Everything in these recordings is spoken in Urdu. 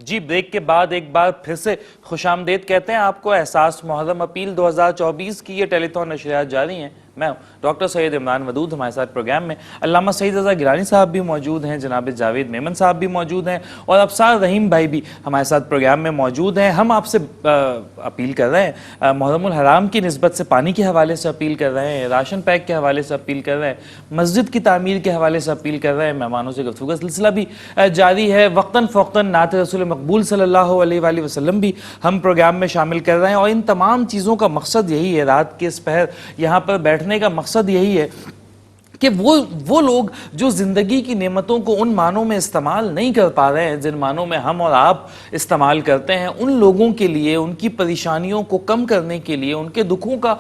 جی بریک کے بعد ایک بار پھر سے خوش آمدید کہتے ہیں آپ کو احساس محرم اپیل 2024 کی یہ ٹیلی تھون نشریات جاری ہیں. میں ہوں ڈاکٹر سید عمران ودود. ہمارے ساتھ پروگرام میں علامہ سعید رضا گیلانی صاحب بھی موجود ہیں, جناب جاوید میمن صاحب بھی موجود ہیں, اور ابصار رحیم بھائی بھی ہمارے ساتھ پروگرام میں موجود ہیں. ہم آپ سے اپیل کر رہے ہیں, محرم الحرام کی نسبت سے پانی کے حوالے سے اپیل کر رہے ہیں, راشن پیک کے حوالے سے اپیل کر رہے ہیں, مسجد کی تعمیر کے حوالے سے اپیل کر رہے ہیں. مہمانوں سے گفتگو کا سلسلہ بھی جاری ہے. وقتاً فوقتاً نعت رسول مقبول صلی اللہ علیہ وآلہ وسلم بھی ہم پروگرام میں شامل کر رہے ہیں, اور ان تمام چیزوں کا مقصد یہی ہے, رات کے اس پہر یہاں پر بیٹھنے کا مقصد یہی ہے کہ وہ لوگ جو زندگی کی نعمتوں کو ان معنوں میں استعمال نہیں کر پا رہے ہیں جن معنوں میں ہم اور آپ استعمال کرتے ہیں, ان لوگوں کے لیے, ان کی پریشانیوں کو کم کرنے کے لیے, ان کے دکھوں کا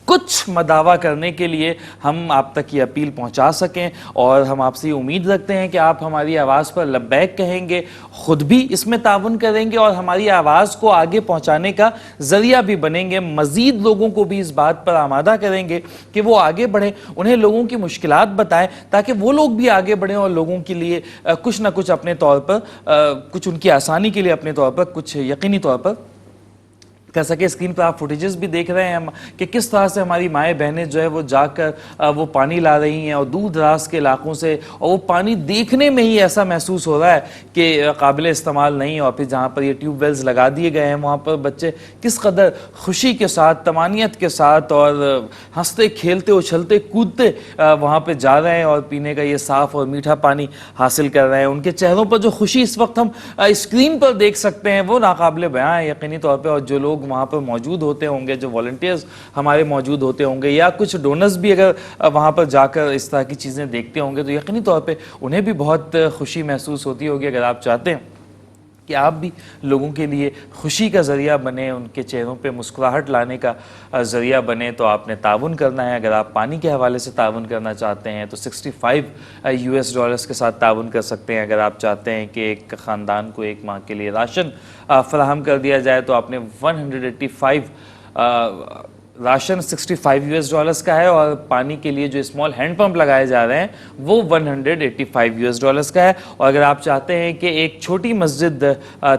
کچھ مداوا کرنے کے لیے ہم آپ تک یہ اپیل پہنچا سکیں. اور ہم آپ سے یہ امید رکھتے ہیں کہ آپ ہماری آواز پر لبیک کہیں گے, خود بھی اس میں تعاون کریں گے, اور ہماری آواز کو آگے پہنچانے کا ذریعہ بھی بنیں گے. مزید لوگوں کو بھی اس بات پر آمادہ کریں گے کہ وہ آگے بڑھیں, انہیں لوگوں کی مشکلات بتائیں تاکہ وہ لوگ بھی آگے بڑھیں اور لوگوں کے لیے کچھ نہ کچھ اپنے طور پر, کچھ ان کی آسانی کے لیے اپنے طور پر کچھ یقینی طور پر کر سکے. اسکرین پر آپ فوٹیجز بھی دیکھ رہے ہیں کہ کس طرح سے ہماری مائیں بہنیں جو ہے وہ جا کر وہ پانی لا رہی ہیں, اور دور دراز کے علاقوں سے, اور وہ پانی دیکھنے میں ہی ایسا محسوس ہو رہا ہے کہ قابل استعمال نہیں. اور پھر جہاں پر یہ ٹیوب ویلز لگا دیے گئے ہیں وہاں پر بچے کس قدر خوشی کے ساتھ, طمانینت کے ساتھ اور ہنستے کھیلتے اچھلتے کودتے وہاں پہ جا رہے ہیں اور پینے کا یہ صاف اور میٹھا پانی حاصل کر رہے ہیں. ان کے چہروں پر جو خوشی اس وقت ہم اسکرین پر دیکھ سکتے ہیں وہ ناقابل بیان ہے یقینی طور پہ. اور جو لوگ وہاں پر موجود ہوتے ہوں گے, جو والنٹیئرز ہمارے موجود ہوتے ہوں گے, یا کچھ ڈونرز بھی اگر وہاں پر جا کر اس طرح کی چیزیں دیکھتے ہوں گے, تو یقینی طور پہ انہیں بھی بہت خوشی محسوس ہوتی ہوگی. اگر آپ چاہتے ہیں کہ آپ بھی لوگوں کے لیے خوشی کا ذریعہ بنے, ان کے چہروں پہ مسکراہٹ لانے کا ذریعہ بنے, تو آپ نے تعاون کرنا ہے. اگر آپ پانی کے حوالے سے تعاون کرنا چاہتے ہیں تو $65 کے ساتھ تعاون کر سکتے ہیں. اگر آپ چاہتے ہیں کہ ایک خاندان کو ایک ماہ کے لیے راشن فراہم کر دیا جائے تو آپ نے 185 راشن $65 کا ہے, اور پانی کے لیے جو اسمال ہینڈ پمپ لگائے جا رہے ہیں وہ $185 کا ہے. اور اگر آپ چاہتے ہیں کہ ایک چھوٹی مسجد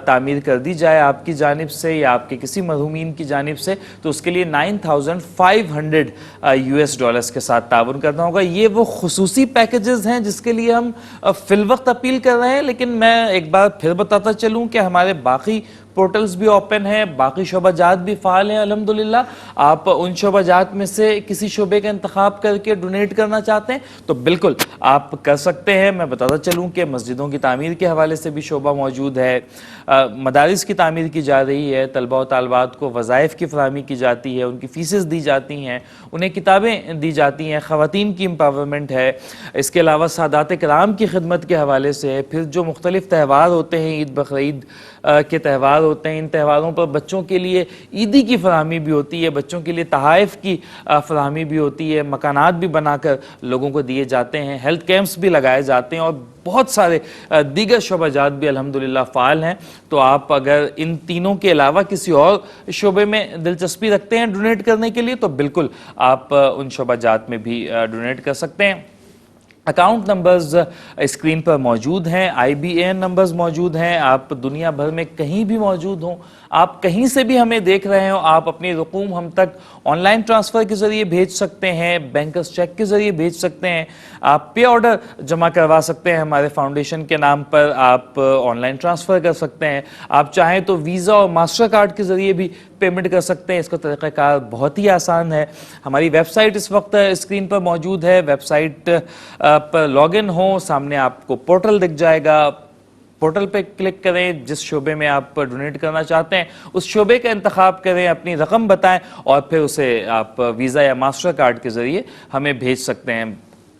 تعمیر کر دی جائے آپ کی جانب سے یا آپ کے کسی مرحومین کی جانب سے, تو اس کے لیے $9,500 کے ساتھ تعاون کرنا ہوگا. یہ وہ خصوصی پیکیجز ہیں جس کے لیے ہم فی الوقت اپیل کر رہے ہیں, لیکن میں ایک بار پھر بتاتا چلوں کہ ہمارے باقی پورٹلز بھی اوپن ہیں, باقی شعبہ جات بھی فعال ہیں الحمدللہ. آپ ان شعبہ جات میں سے کسی شعبے کا انتخاب کر کے ڈونیٹ کرنا چاہتے ہیں تو بالکل آپ کر سکتے ہیں. میں بتاتا چلوں کہ مسجدوں کی تعمیر کے حوالے سے بھی شعبہ موجود ہے, مدارس کی تعمیر کی جا رہی ہے, طلبہ و طالبات کو وظائف کی فراہمی کی جاتی ہے, ان کی فیسز دی جاتی ہیں, انہیں کتابیں دی جاتی ہیں, خواتین کی امپاورمنٹ ہے. اس کے علاوہ سادات کرام کی خدمت کے حوالے سے, پھر جو مختلف تہوار ہوتے ہیں, عید بقرعید کے تہوار ہوتے ہیں, ان تہواروں پر بچوں کے لیے عیدی کی فراہمی بھی ہوتی ہے, بچوں کے لیے تحائف کی فراہمی بھی ہوتی ہے, مکانات بھی بنا کر لوگوں کو دیے جاتے ہیں, ہیلتھ کیمپس بھی لگائے جاتے ہیں, اور بہت سارے دیگر شعبہ جات بھی الحمدللہ فعال ہیں. تو آپ اگر ان تینوں کے علاوہ کسی اور شعبے میں دلچسپی رکھتے ہیں ڈونیٹ کرنے کے لیے تو بالکل آپ ان شعبہ جات میں بھی ڈونیٹ کر سکتے ہیں. اکاؤنٹ نمبرز اسکرین پر موجود ہیں, IBAN نمبرز موجود ہیں. آپ دنیا بھر میں کہیں بھی موجود ہوں, آپ کہیں سے بھی ہمیں دیکھ رہے ہوں, آپ اپنی رقوم ہم تک آن لائن ٹرانسفر کے ذریعے بھیج سکتے ہیں, بینکرز چیک کے ذریعے بھیج سکتے ہیں, آپ پے آرڈر جمع کروا سکتے ہیں ہمارے فاؤنڈیشن کے نام پر, آپ آن لائن ٹرانسفر کر سکتے ہیں, آپ چاہیں تو ویزا اور ماسٹر کارڈ کے ذریعے بھی پیمنٹ کر سکتے ہیں. اس کا طریقہ کار بہت ہی آسان ہے. ہماری ویب سائٹ اس وقت اسکرین پر موجود ہے, ویب سائٹ پر لاگ ان ہو, سامنے آپ کو پورٹل دکھ جائے گا, پورٹل پہ کلک کریں, جس شعبے میں آپ ڈونیٹ کرنا چاہتے ہیں اس شعبے کا انتخاب کریں, اپنی رقم بتائیں اور پھر اسے آپ ویزا یا ماسٹر کارڈ کے ذریعے ہمیں بھیج سکتے ہیں.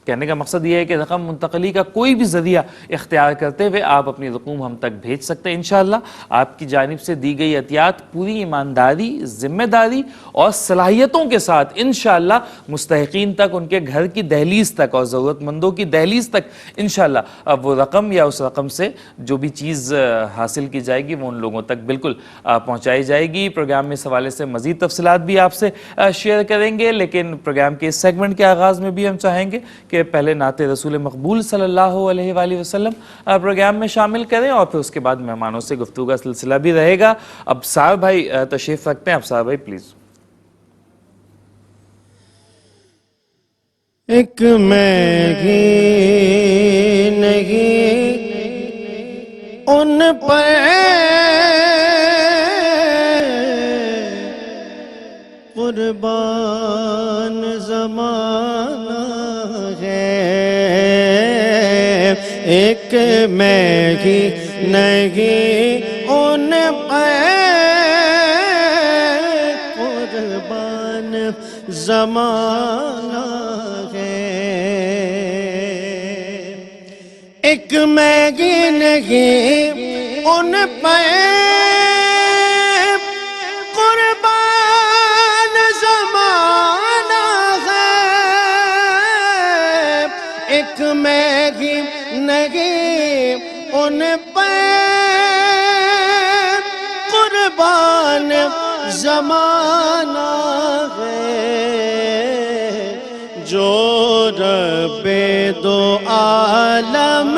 کہنے کا مقصد یہ ہے کہ رقم منتقلی کا کوئی بھی ذریعہ اختیار کرتے ہوئے آپ اپنی رقوم ہم تک بھیج سکتے ہیں. انشاءاللہ آپ کی جانب سے دی گئی عطیات پوری ایمانداری, ذمہ داری اور صلاحیتوں کے ساتھ انشاءاللہ مستحقین تک, ان کے گھر کی دہلیز تک اور ضرورت مندوں کی دہلیز تک انشاءاللہ وہ رقم یا اس رقم سے جو بھی چیز حاصل کی جائے گی وہ ان لوگوں تک بالکل پہنچائی جائے گی. پروگرام میں اس حوالے سے مزید تفصیلات بھی آپ سے شیئر کریں گے, لیکن پروگرام کے اس سیگمنٹ کے آغاز میں بھی ہم چاہیں گے کہ پہلے نعت رسول مقبول صلی اللہ علیہ وآلہ وسلم پروگرام میں شامل کریں اور پھر اس کے بعد مہمانوں سے گفتگو کا سلسلہ بھی رہے گا. اب صاحب بھائی تشریف رکھتے ہیں. اب صاحب بھائی پلیز. ایک میں ہی نہیں ان پر قربان زمانہ ہے. ایک میں ہی نہیں ان پر قربان زمانہ ہے. ایک میں ہی نہیں ان پہ قربان زمانہ ہے. ایک میں ہی نہیں ان پہ قربان زمانہ ہے. جو رب دو عالم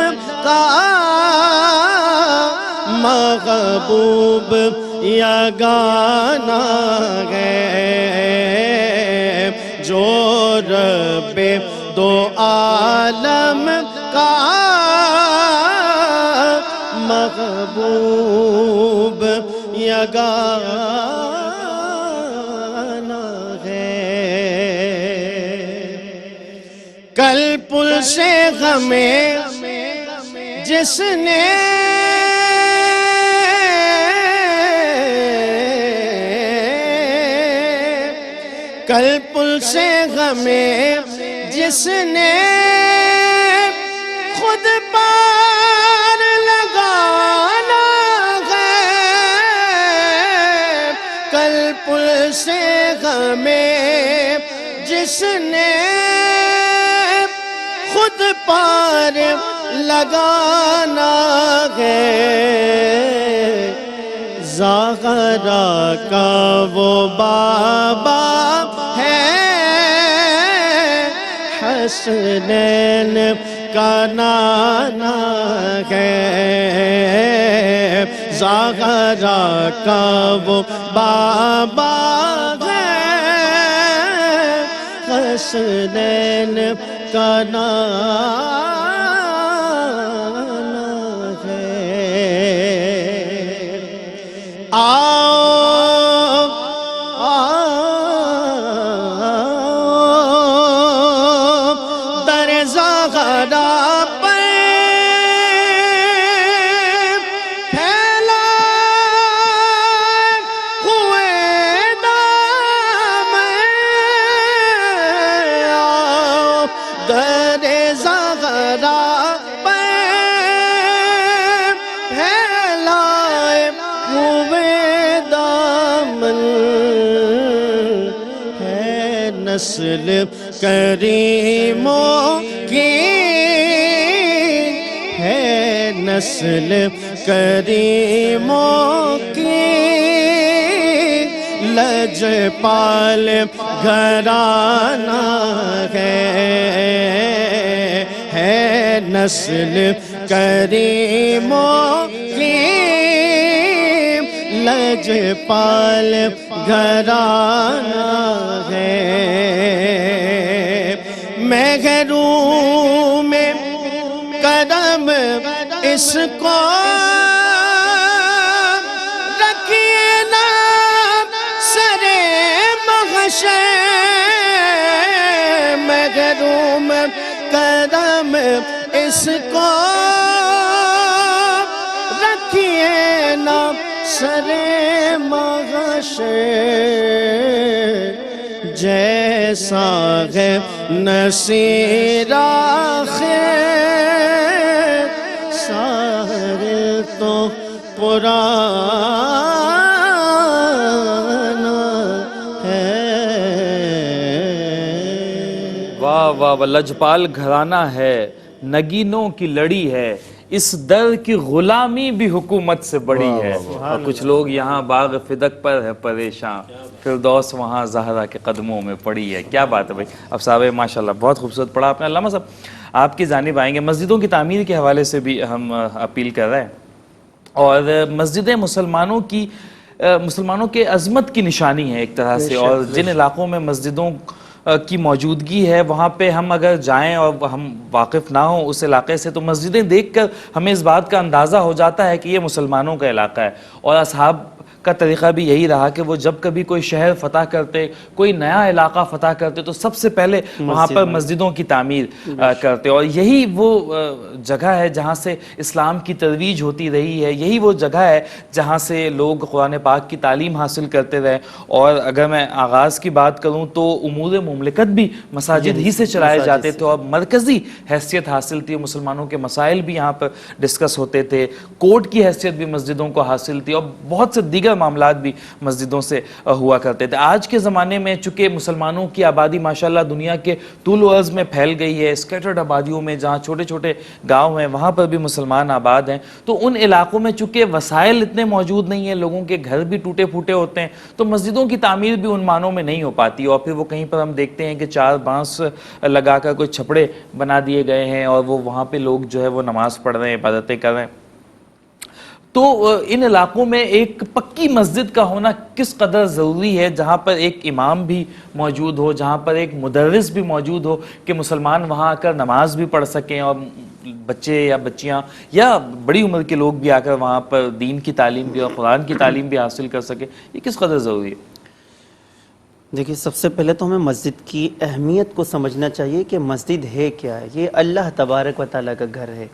کا محبوب یگانہ ہے. جو رب دو عالم کا محبوب یگانہ کل پل سے ہمیں جس نے کل پل سے ہمیں جس نے خود پار لگانا ہے. کل پل سے ہمیں جس نے خود پار لگانا ہے. زہرا کا وہ بابا ہے حسنین کا نانا ہے. زہرا کا وہ بابا ہے حسنین کا نانا ہے. آؤ در زہرا پر پھیلا ہوئے دامن. آؤ در زہرا پر پھیلائے ہوئے دامن. ہے نسل کریموں کی ہے نسل کریموں کی لجپال گھرانہ ہے نسل کریموں کی لجپال گھرانہ ہے. محروم قدم اس کو رکھیے نا سر محشر. محروم قدم اس کو رکھیے نا سر محشر. جیسا ہے نصیر آخر سارے تو پرانا ہے. واہ واہ واہ. لجپال گھرانہ ہے نگینوں کی لڑی ہے، اس در کی غلامی بھی حکومت سے بڑی ہے، اور کچھ لوگ یہاں باغ فدق پر ہے پریشان، فردوس وہاں زہرا کے قدموں میں پڑی ہے۔ کیا بات ہے بھائی، اب صاحب ماشاءاللہ بہت خوبصورت پڑھا آپ نے۔ علامہ صاحب آپ کی جانب آئیں گے، مسجدوں کی تعمیر کے حوالے سے بھی ہم اپیل کر رہے ہیں، اور مسجدیں مسلمانوں کے عظمت کی نشانی ہے ایک طرح سے، اور جن علاقوں میں مسجدوں کی موجودگی ہے وہاں پہ ہم اگر جائیں اور ہم واقف نہ ہوں اس علاقے سے، تو مسجدیں دیکھ کر ہمیں اس بات کا اندازہ ہو جاتا ہے کہ یہ مسلمانوں کا علاقہ ہے۔ اور اصحاب کا طریقہ بھی یہی رہا کہ وہ جب کبھی کوئی شہر فتح کرتے، کوئی نیا علاقہ فتح کرتے، تو سب سے پہلے وہاں پر مسجدوں کی تعمیر کرتے، اور یہی وہ جگہ ہے جہاں سے اسلام کی ترویج ہوتی رہی ہے، یہی وہ جگہ ہے جہاں سے لوگ قرآن پاک کی تعلیم حاصل کرتے رہے۔ اور اگر میں آغاز کی بات کروں تو امور مملکت بھی مساجد ہی سے چلائے جاتے تھے، اور مرکزی حیثیت حاصل تھی، مسلمانوں کے مسائل بھی یہاں پر ڈسکس ہوتے تھے، کورٹ کی حیثیت بھی مسجدوں کو حاصل تھی، اور بہت سے دیگر معاملات بھی مسجدوں سے ہوا کرتے تھے۔ آج کے زمانے میں چونکہ مسلمانوں کی آبادی ماشاءاللہ دنیا کے طول و عرض میں پھیل گئی ہے، اسکیٹرڈ آبادیوں میں جہاں چھوٹے چھوٹے گاؤں ہیں وہاں پر بھی مسلمان آباد ہیں، تو ان علاقوں میں چونکہ وسائل اتنے موجود نہیں ہیں، لوگوں کے گھر بھی ٹوٹے پھوٹے ہوتے ہیں، تو مسجدوں کی تعمیر بھی ان معنوں میں نہیں ہو پاتی، اور پھر وہ کہیں پر ہم دیکھتے ہیں کہ 4 بانس لگا کر کوئی چھپڑے بنا دیے گئے ہیں، اور وہ وہاں پہ لوگ جو ہے وہ نماز پڑھ رہے ہیں، عبادتیں کر رہے ہیں۔ تو ان علاقوں میں ایک پکی مسجد کا ہونا کس قدر ضروری ہے، جہاں پر ایک امام بھی موجود ہو، جہاں پر ایک مدرس بھی موجود ہو کہ مسلمان وہاں آ کر نماز بھی پڑھ سکیں، اور بچے یا بچیاں یا بڑی عمر کے لوگ بھی آ کر وہاں پر دین کی تعلیم بھی اور قرآن کی تعلیم بھی حاصل کر سکیں، یہ کس قدر ضروری ہے؟ دیکھیے، سب سے پہلے تو ہمیں مسجد کی اہمیت کو سمجھنا چاہیے کہ مسجد ہے کیا ہے۔ یہ اللہ تبارک و تعالیٰ کا گھر ہے،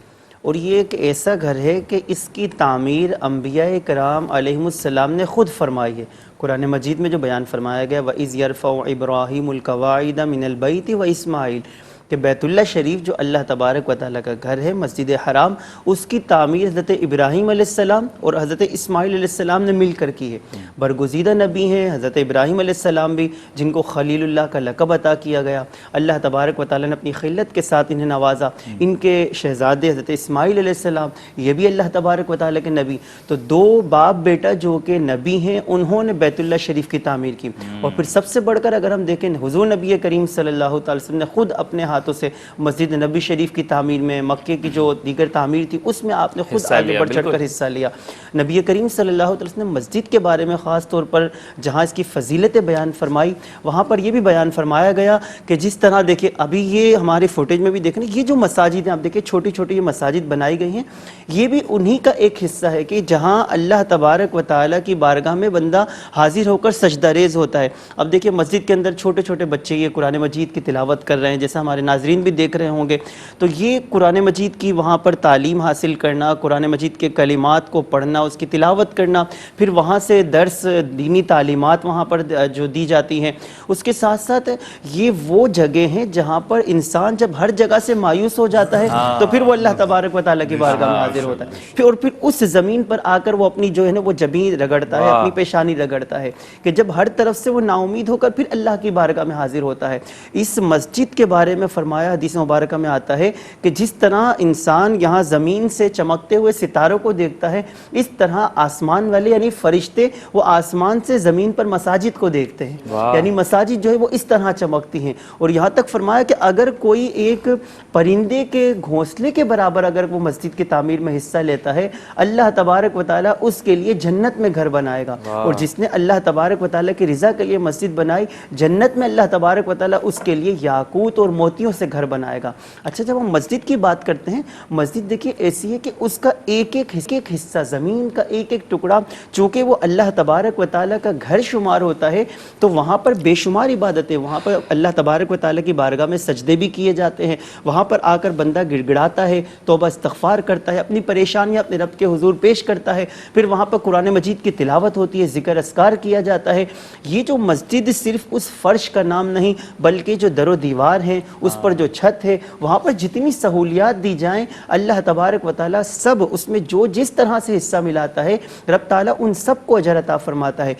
اور یہ ایک ایسا گھر ہے کہ اس کی تعمیر انبیاء کرام علیہم السلام نے خود فرمائی ہے۔ قرآن مجید میں جو بیان فرمایا گیا وَإِذْ يَرْفَعُ إِبْرَاهِيمُ الْقَوَاعِدَ مِنَ الْبَيْتِ وَإِسْمَاعِيلُ، کہ بیت اللہ شریف جو اللہ تبارک و تعالیٰ کا گھر ہے، مسجد حرام، اس کی تعمیر حضرت ابراہیم علیہ السلام اور حضرت اسماعیل علیہ السلام نے مل کر کی ہے۔ برگزیدہ نبی ہیں حضرت ابراہیم علیہ السلام بھی، جن کو خلیل اللہ کا لقب عطا کیا گیا، اللہ تبارک و تعالیٰ نے اپنی خلت کے ساتھ انہیں نوازا۔ ان کے شہزادے حضرت اسماعیل علیہ السلام، یہ بھی اللہ تبارک و تعالیٰ کے نبی، تو 2 باپ بیٹا جو کہ نبی ہیں، انہوں نے بیت اللہ شریف کی تعمیر کی۔ اور پھر سب سے بڑھ کر اگر ہم دیکھیں، حضور نبی کریم صلی اللہ تعالی وسلم نے خود اپنے ہاتھوں سے مسجد نبی شریف کی تعمیر میں، مکے کی جو دیگر تعمیر تھی اس میں آپ نے خود آگے بڑھ چڑھ کر حصہ لیا۔ نبی کریم صلی اللہ علیہ وسلم نے مسجد کے بارے میں خاص طور پر جہاں اس کی فضیلتیں بیان فرمائی، وہاں پر یہ بھی بیان فرمایا گیا کہ جس طرح دیکھیں، ابھی یہ ہمارے فوٹیج میں بھی دیکھیں، یہ جو مساجد ہیں آپ دیکھیں، چھوٹی چھوٹی یہ مساجد بنائی گئی ہیں، یہ بھی انہی کا ایک حصہ ہے کہ جہاں اللہ تبارک و تعالیٰ کی بارگاہ میں بندہ حاضر ہو کر سجدہ ریز ہوتا ہے۔ اب دیکھیں مسجد کے اندر چھوٹے چھوٹے بچے یہ قرآن مجید کی تلاوت کر رہے ہیں، جیسا ہمارے ناظرین بھی دیکھ رہے ہوں گے، تو یہ قرآن مجید کی وہاں پر تعلیم حاصل کرنا، قرآن مجید کے کلمات کو پڑھنا، اس کی تلاوت کرنا، پھر وہاں سے درس دینی تعلیمات وہاں پر جو دی جاتی ہیں، اس کے ساتھ ساتھ یہ وہ جگہ ہیں جہاں پر انسان جب ہر جگہ سے مایوس ہو جاتا ہے تو پھر وہ اللہ تبارک و تعالیٰ کی بارگاہ میں حاضر ہوتا ہے، اور پھر اس زمین پر آ کر وہ اپنی جو ہے نا وہ جبین رگڑتا ہے، اپنی پیشانی رگڑتا ہے، کہ جب ہر طرف سے وہ نا امید ہو کر پھر اللہ کی بارگاہ میں حاضر ہوتا ہے۔ اس مسجد کے بارے میں فرمایا، حدیث مبارکہ میں آتا ہے کہ جس طرح انسان یہاں زمین سے چمکتے ہوئے ستاروں کو دیکھتا ہے، اس طرح آسمان والے یعنی فرشتے وہ آسمان سے زمین پر مساجد کو دیکھتے ہیں، یعنی مساجد جو ہے وہ اس طرح چمکتی ہیں۔ اور یہاں تک فرمایا کہ اگر کوئی ایک پرندے کے گھونسلے کے برابر اگر وہ مسجد کی تعمیر میں حصہ لیتا ہے، اللہ تبارک و تعالیٰ اس کے لیے جنت میں گھر بنائے گا، اور جس نے اللہ تبارک و تعالیٰ کی رضا کے لیے مسجد بنائی، جنت میں اللہ تبارک و تعالیٰ اس کے لیے یاقوت اور موتیوں سے گھر بنائے گا۔ اچھا، جب ہم مسجد کی بات کرتے ہیں، مسجد دیکھیے ایسی ہے کہ اس کا ایک ایک حصہ، زمین کا ایک ایک ٹکڑا، چونکہ وہ اللہ تبارک و تعالیٰ کا گھر شمار ہوتا ہے، تو وہاں پر بے شمار عبادتیں، وہاں پر اللہ تبارک و تعالیٰ کی بارگاہ میں سجدے بھی کیے جاتے ہیں، وہاں پر آ کر بندہ گڑ گڑاتا ہے، توبہ استغفار کرتا ہے، اپنی پریشانیاں اپنے رب کے حضور پیش کرتا ہے، پھر وہاں پر قرآن مجید کی تلاوت ہوتی ہے، ذکر اذکار کیا جاتا ہے۔ یہ جو مسجد صرف اس فرش کا نام نہیں، بلکہ جو در و دیوار ہیں، اس پر جو چھت ہے، وہاں پر جتنی سہولیات دی جائیں، اللہ تبارک و تعالیٰ سب اس میں جو جس طرح سے حصہ ملاتا ہے، رب تعالیٰ ان سب کو اجر عطا فرماتا ہے۔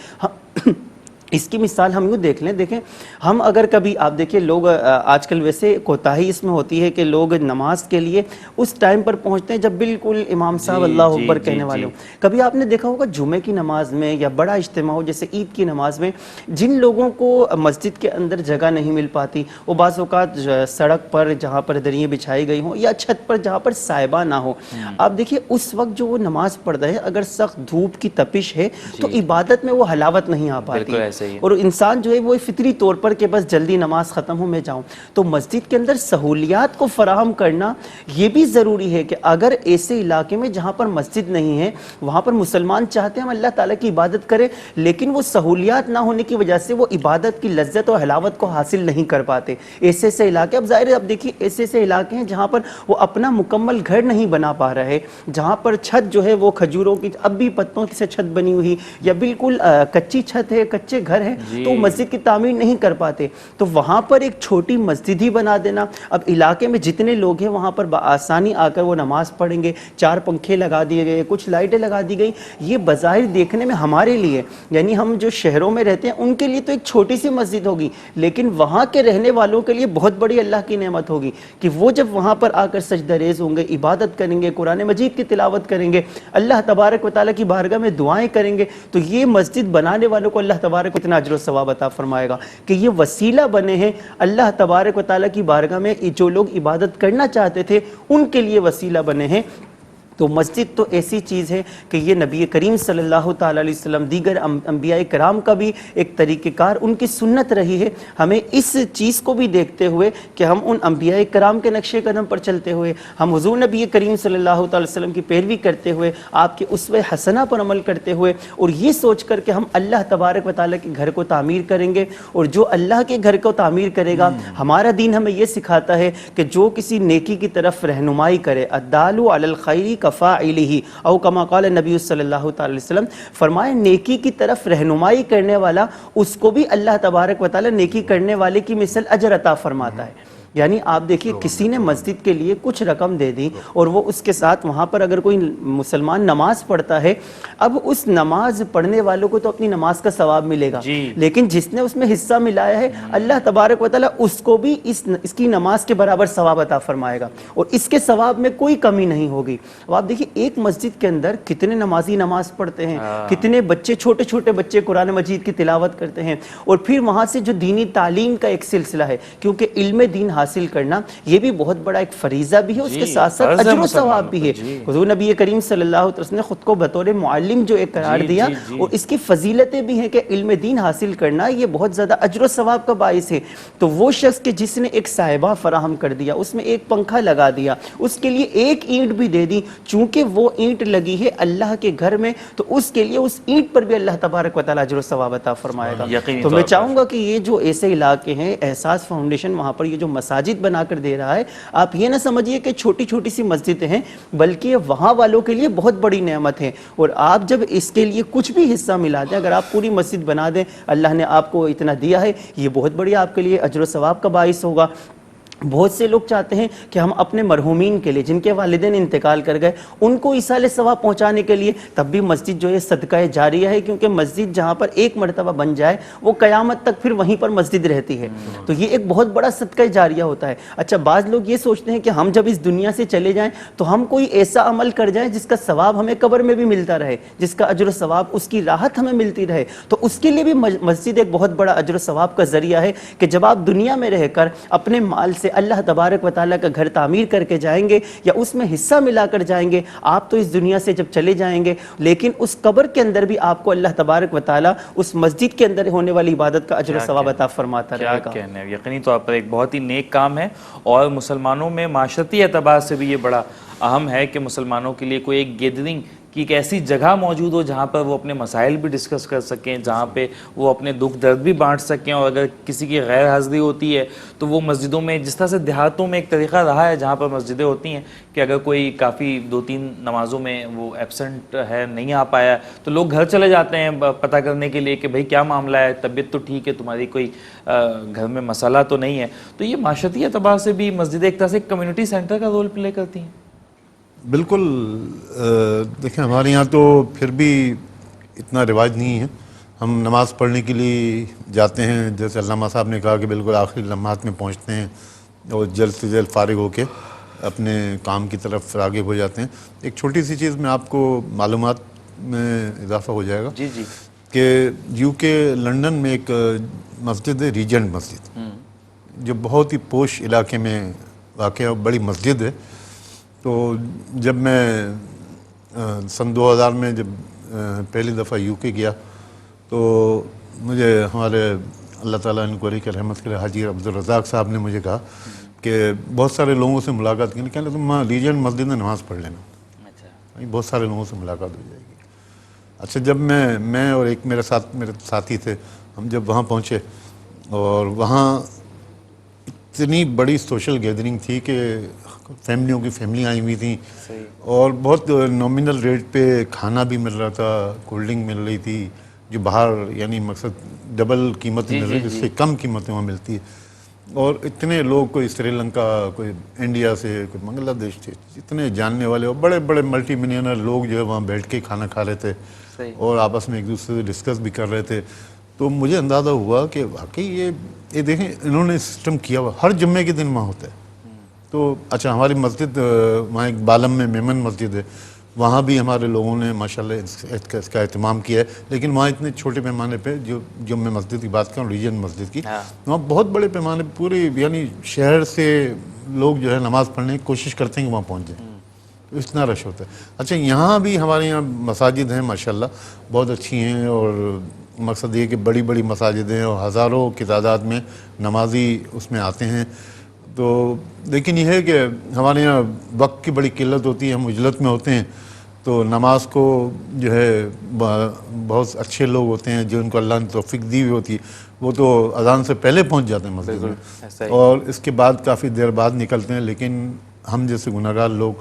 اس کی مثال ہم یوں دیکھ لیں، دیکھیں ہم اگر کبھی آپ دیکھیں لوگ آج کل ویسے کوتاہی اس میں ہوتی ہے کہ لوگ نماز کے لیے اس ٹائم پر پہنچتے ہیں جب بالکل امام صاحب اللہ اکبر کہنے والے ہوں۔ کبھی آپ نے دیکھا ہوگا جمعے کی نماز میں یا بڑا اجتماع ہو جیسے عید کی نماز میں، جن لوگوں کو مسجد کے اندر جگہ نہیں مل پاتی وہ بعض اوقات سڑک پر جہاں پر دریاں بچھائی گئی ہوں یا چھت پر جہاں پر سائبہ نہ ہو، آپ دیکھیے اس وقت جو وہ نماز پڑھ رہے ہیں اگر سخت دھوپ کی تپش ہے تو عبادت میں وہ حلاوت نہیں آ پاتی، اور انسان جو ہے وہ فطری طور پر کہ بس جلدی نماز ختم ہو میں جاؤں۔ تو مسجد کے اندر سہولیات کو فراہم کرنا یہ بھی ضروری ہے کہ اگر ایسے علاقے میں جہاں پر مسجد نہیں ہے وہاں پر مسلمان چاہتے ہیں ہم اللہ تعالیٰ کی عبادت کریں، لیکن وہ سہولیات نہ ہونے کی وجہ سے وہ عبادت کی لذت اور حلاوت کو حاصل نہیں کر پاتے۔ ایسے ایسے علاقے، اب ظاہر ہے اب دیکھیے ایسے ایسے علاقے ہیں جہاں پر وہ اپنا مکمل گھر نہیں بنا پا رہے، جہاں پر چھت جو ہے وہ کھجوروں کی اب بھی پتوں سے چھت بنی ہوئی یا بالکل کچی چھت ہے، کچے گھر ہیں، تو مسجد کی تعمیر نہیں کر پاتے، تو وہاں پر ایک چھوٹی مسجد ہی بنا دینا۔ اب علاقے میں جتنے لوگ ہیں وہاں پر بآسانی آ کر وہ نماز پڑھیں گے، 4 پنکھے لگا دیے گئے، کچھ لائٹیں لگا دی گئی، یہ بظاہر دیکھنے میں ہمارے لیے یعنی ہم جو شہروں میں رہتے ہیں ان کے لیے تو ایک چھوٹی سی مسجد ہوگی، لیکن وہاں کے رہنے والوں کے لیے بہت بڑی اللہ کی نعمت ہوگی کہ وہ جب وہاں پر آ کر سجدہ ریز ہوں گے، عبادت کریں گے، قرآن مجید کی تلاوت کریں گے، اللہ تبارک و تعالیٰ کی بارگاہ میں دعائیں کریں گے، تو یہ مسجد بنانے والوں کو اللہ تبارک اتنا اجر و ثواب عطا فرمائے گا کہ یہ وسیلہ بنے ہیں اللہ تبارک و تعالیٰ کی بارگاہ میں، جو لوگ عبادت کرنا چاہتے تھے ان کے لیے وسیلہ بنے ہیں۔ تو مسجد تو ایسی چیز ہے کہ یہ نبی کریم صلی اللہ تعالیٰ علیہ وسلم، دیگر انبیاء کرام کا بھی ایک طریقہ کار، ان کی سنت رہی ہے۔ ہمیں اس چیز کو بھی دیکھتے ہوئے کہ ہم ان انبیاء کرام کے نقش قدم پر چلتے ہوئے، ہم حضور نبی کریم صلی اللہ تعالیٰ علیہ وسلم کی پیروی کرتے ہوئے، آپ کے اسوہ حسنہ پر عمل کرتے ہوئے، اور یہ سوچ کر کہ ہم اللہ تبارک و تعالیٰ کے گھر کو تعمیر کریں گے، اور جو اللہ کے گھر کو تعمیر کرے گا، ہمارا دین ہمیں یہ سکھاتا ہے کہ جو کسی نیکی کی طرف رہنمائی کرے، الدال علی الخیر فاعلہ، او کما قال نبی صلی اللہ تعالی وسلم، فرمائے نیکی کی طرف رہنمائی کرنے والا اس کو بھی اللہ تبارک و تعالی نیکی کرنے والے کی مثل اجر عطا فرماتا ہے۔ یعنی آپ دیکھیے کسی نے مسجد کے لیے کچھ رقم دے دی اور وہ اس کے ساتھ وہاں پر اگر کوئی مسلمان نماز پڑھتا ہے، اب اس نماز پڑھنے والوں کو تو اپنی نماز کا ثواب ملے گا، لیکن جس نے اس میں حصہ ملایا ہے اللہ تبارک و تعالیٰ اس کو بھی اس کی نماز کے برابر ثواب عطا فرمائے گا، اور اس کے ثواب میں کوئی کمی نہیں ہوگی۔ اب آپ دیکھیے ایک مسجد کے اندر کتنے نمازی نماز پڑھتے ہیں، کتنے بچے، چھوٹے چھوٹے بچے قرآن مجید کی تلاوت کرتے ہیں، اور پھر وہاں سے جو دینی تعلیم کا ایک سلسلہ ہے، کیونکہ علم دین حاصل کرنا یہ بھی بہت بڑا ایک فریضہ بھی ہے، اس کے ساتھ ساتھ اجر و ثواب بھی ہے۔ حضور نبی کریم صلی اللہ علیہ وسلم نے خود کو بطور معلم جو ایک قرار دیا، اور اس کی فضیلتیں بھی ہیں کہ علم دین حاصل کرنا یہ بہت زیادہ اجر و ثواب کا باعث ہے۔ تو وہ شخص کہ جس نے ایک صاحبہ فراہم کر دیا، اس میں ایک پنکھا لگا دیا، اس کے لیے ایک اینٹ بھی دے دی، چونکہ وہ اینٹ لگی ہے اللہ کے گھر میں، تو اس کے لیے اس اینٹ پر بھی اللہ تبارک و تعالیٰ اجر و ثواب عطا فرمائے گا۔ تو میں چاہوں گا کہ یہ جو ایسے علاقے ہیں، احساس فاؤنڈیشن وہاں پر یہ جو مساجد بنا کر دے رہا ہے، آپ یہ نہ سمجھیے کہ چھوٹی چھوٹی سی مسجدیں ہیں، بلکہ وہاں والوں کے لیے بہت بڑی نعمت ہے، اور آپ جب اس کے لیے کچھ بھی حصہ ملا دیں، اگر آپ پوری مسجد بنا دیں، اللہ نے آپ کو اتنا دیا ہے، یہ بہت بڑی آپ کے لیے اجر و ثواب کا باعث ہوگا۔ بہت سے لوگ چاہتے ہیں کہ ہم اپنے مرحومین کے لیے، جن کے والدین انتقال کر گئے، ان کو ایصال ثواب پہنچانے کے لیے، تب بھی مسجد جو ہے صدقہ جاریہ ہے، کیونکہ مسجد جہاں پر ایک مرتبہ بن جائے وہ قیامت تک پھر وہیں پر مسجد رہتی ہے، تو یہ ایک بہت بڑا صدقہ جاریہ ہوتا ہے۔ اچھا، بعض لوگ یہ سوچتے ہیں کہ ہم جب اس دنیا سے چلے جائیں تو ہم کوئی ایسا عمل کر جائیں جس کا ثواب ہمیں قبر میں بھی ملتا رہے، جس کا اجر و ثواب، اس کی راحت ہمیں ملتی رہے، تو اس کے لیے بھی مسجد ایک بہت بڑا اجر و ثواب کا ذریعہ ہے کہ جب آپ دنیا میں رہ کر اپنے مال سے اللہ تبارک و تعالیٰ کا گھر تعمیر کر کے جائیں گے یا اس میں حصہ ملا کر جائیں گے، آپ تو اس دنیا سے جب چلے جائیں گے، لیکن اس قبر کے اندر بھی آپ کو اللہ تبارک و تعالیٰ اس مسجد کے اندر ہونے والی عبادت کا اجر و ثواب عطا فرماتا رہے گا۔ کیا کہنا ہے، یقینی طور پر ایک بہت ہی نیک کام ہے، اور مسلمانوں میں معاشرتی اعتبار سے بھی یہ بڑا اہم ہے کہ مسلمانوں کے لیے کوئی ایک گیدرنگ کی ایک ایسی جگہ موجود ہو جہاں پر وہ اپنے مسائل بھی ڈسکس کر سکیں، جہاں پہ وہ اپنے دکھ درد بھی بانٹ سکیں، اور اگر کسی کی غیر حاضری ہوتی ہے تو وہ مسجدوں میں، جس طرح سے دیہاتوں میں ایک طریقہ رہا ہے جہاں پر مسجدیں ہوتی ہیں کہ اگر کوئی کافی 2-3 نمازوں میں وہ ایبسنٹ ہے، نہیں آ پایا، تو لوگ گھر چلے جاتے ہیں پتہ کرنے کے لیے کہ بھئی کیا معاملہ ہے، طبیعت تو ٹھیک ہے، تمہاری کوئی گھر میں مسئلہ تو نہیں ہے۔ تو یہ معاشرتی اعتبار سے بھی مسجد ایک طرح سے کمیونٹی سینٹر کا رول پلے کرتی ہیں۔ بالکل، دیکھیں ہمارے یہاں تو پھر بھی اتنا رواج نہیں ہے، ہم نماز پڑھنے کے لیے جاتے ہیں، جیسے علامہ صاحب نے کہا کہ بالکل آخری لمحات میں پہنچتے ہیں اور جلد سے جلد فارغ ہو کے اپنے کام کی طرف راغب ہو جاتے ہیں۔ ایک چھوٹی سی چیز میں آپ کو معلومات میں اضافہ ہو جائے گا جی جی کہ یو کے لنڈن میں ایک مسجد ہے، ریجنٹ مسجد، جو بہت ہی پوش علاقے میں واقع ہے، بڑی مسجد ہے۔ تو جب میں سن 2000 میں جب پہلی دفعہ یو کے گیا تو مجھے ہمارے اللہ تعالیٰ ان کو علیہ کی رحمت کرے حاجی عبدالرزاق صاحب نے مجھے کہا کہ بہت سارے لوگوں سے ملاقات کی، کہنے تم وہاں ریجنٹ مسجد میں نماز پڑھ لینا، اچھا بہت سارے لوگوں سے ملاقات ہو جائے گی۔ اچھا، جب میں اور ایک میرے ساتھی تھے، ہم جب وہاں پہنچے اور وہاں اتنی بڑی سوشل گیدرنگ تھی کہ فیملیوں کی فیملیاں آئی ہوئی تھیں، اور بہت نومینل ریٹ پہ کھانا بھی مل رہا تھا، کولڈ ڈرنک مل رہی تھی، جو باہر یعنی مقصد ڈبل قیمت مل رہی ہے، جس سے کم قیمتیں وہاں ملتی ہے۔ اور اتنے لوگ، کوئی سری لنکا، کوئی انڈیا سے، کوئی بنگلہ دیش سے، اتنے جاننے والے اور بڑے بڑے ملٹی ملینر لوگ جو ہے وہاں بیٹھ کے کھانا کھا رہے تھے اور آپس میں ایک دوسرے سے ڈسکس بھی کر رہے تھے۔ تو مجھے اندازہ ہوا کہ واقعی یہ دیکھیں انہوں نے سسٹم کیا ہوا، ہر جمعے کے دن وہاں ہوتا ہے۔ تو اچھا، ہماری مسجد وہاں ایک بالم میں میمن مسجد ہے، وہاں بھی ہمارے لوگوں نے ماشاءاللہ اس کا اہتمام کیا ہے، لیکن وہاں اتنے چھوٹے پیمانے پہ، جو میں مسجد کی بات کروں ریجن مسجد کی، وہاں بہت بڑے پیمانے پہ پوری یعنی شہر سے لوگ جو ہے نماز پڑھنے کی کوشش کرتے ہیں کہ وہاں پہنچ جائیں، تو اتنا رش ہوتا ہے۔ اچھا، یہاں بھی ہمارے یہاں مساجد ہیں ماشاءاللہ بہت اچھی ہیں، اور مقصد یہ کہ بڑی بڑی مساجد ہیں اور ہزاروں کی تعداد میں نمازی اس میں آتے ہیں۔ تو لیکن یہ ہے کہ ہمارے یہاں وقت کی بڑی قلت ہوتی ہے، ہم عجلت میں ہوتے ہیں، تو نماز کو جو ہے بہت اچھے لوگ ہوتے ہیں جو ان کو اللہ نے توفیق دی ہوئی ہوتی ہے، وہ تو اذان سے پہلے پہنچ جاتے ہیں مسجد میں، اور اس کے بعد کافی دیر بعد نکلتے ہیں۔ لیکن ہم جیسے گناہگار لوگ،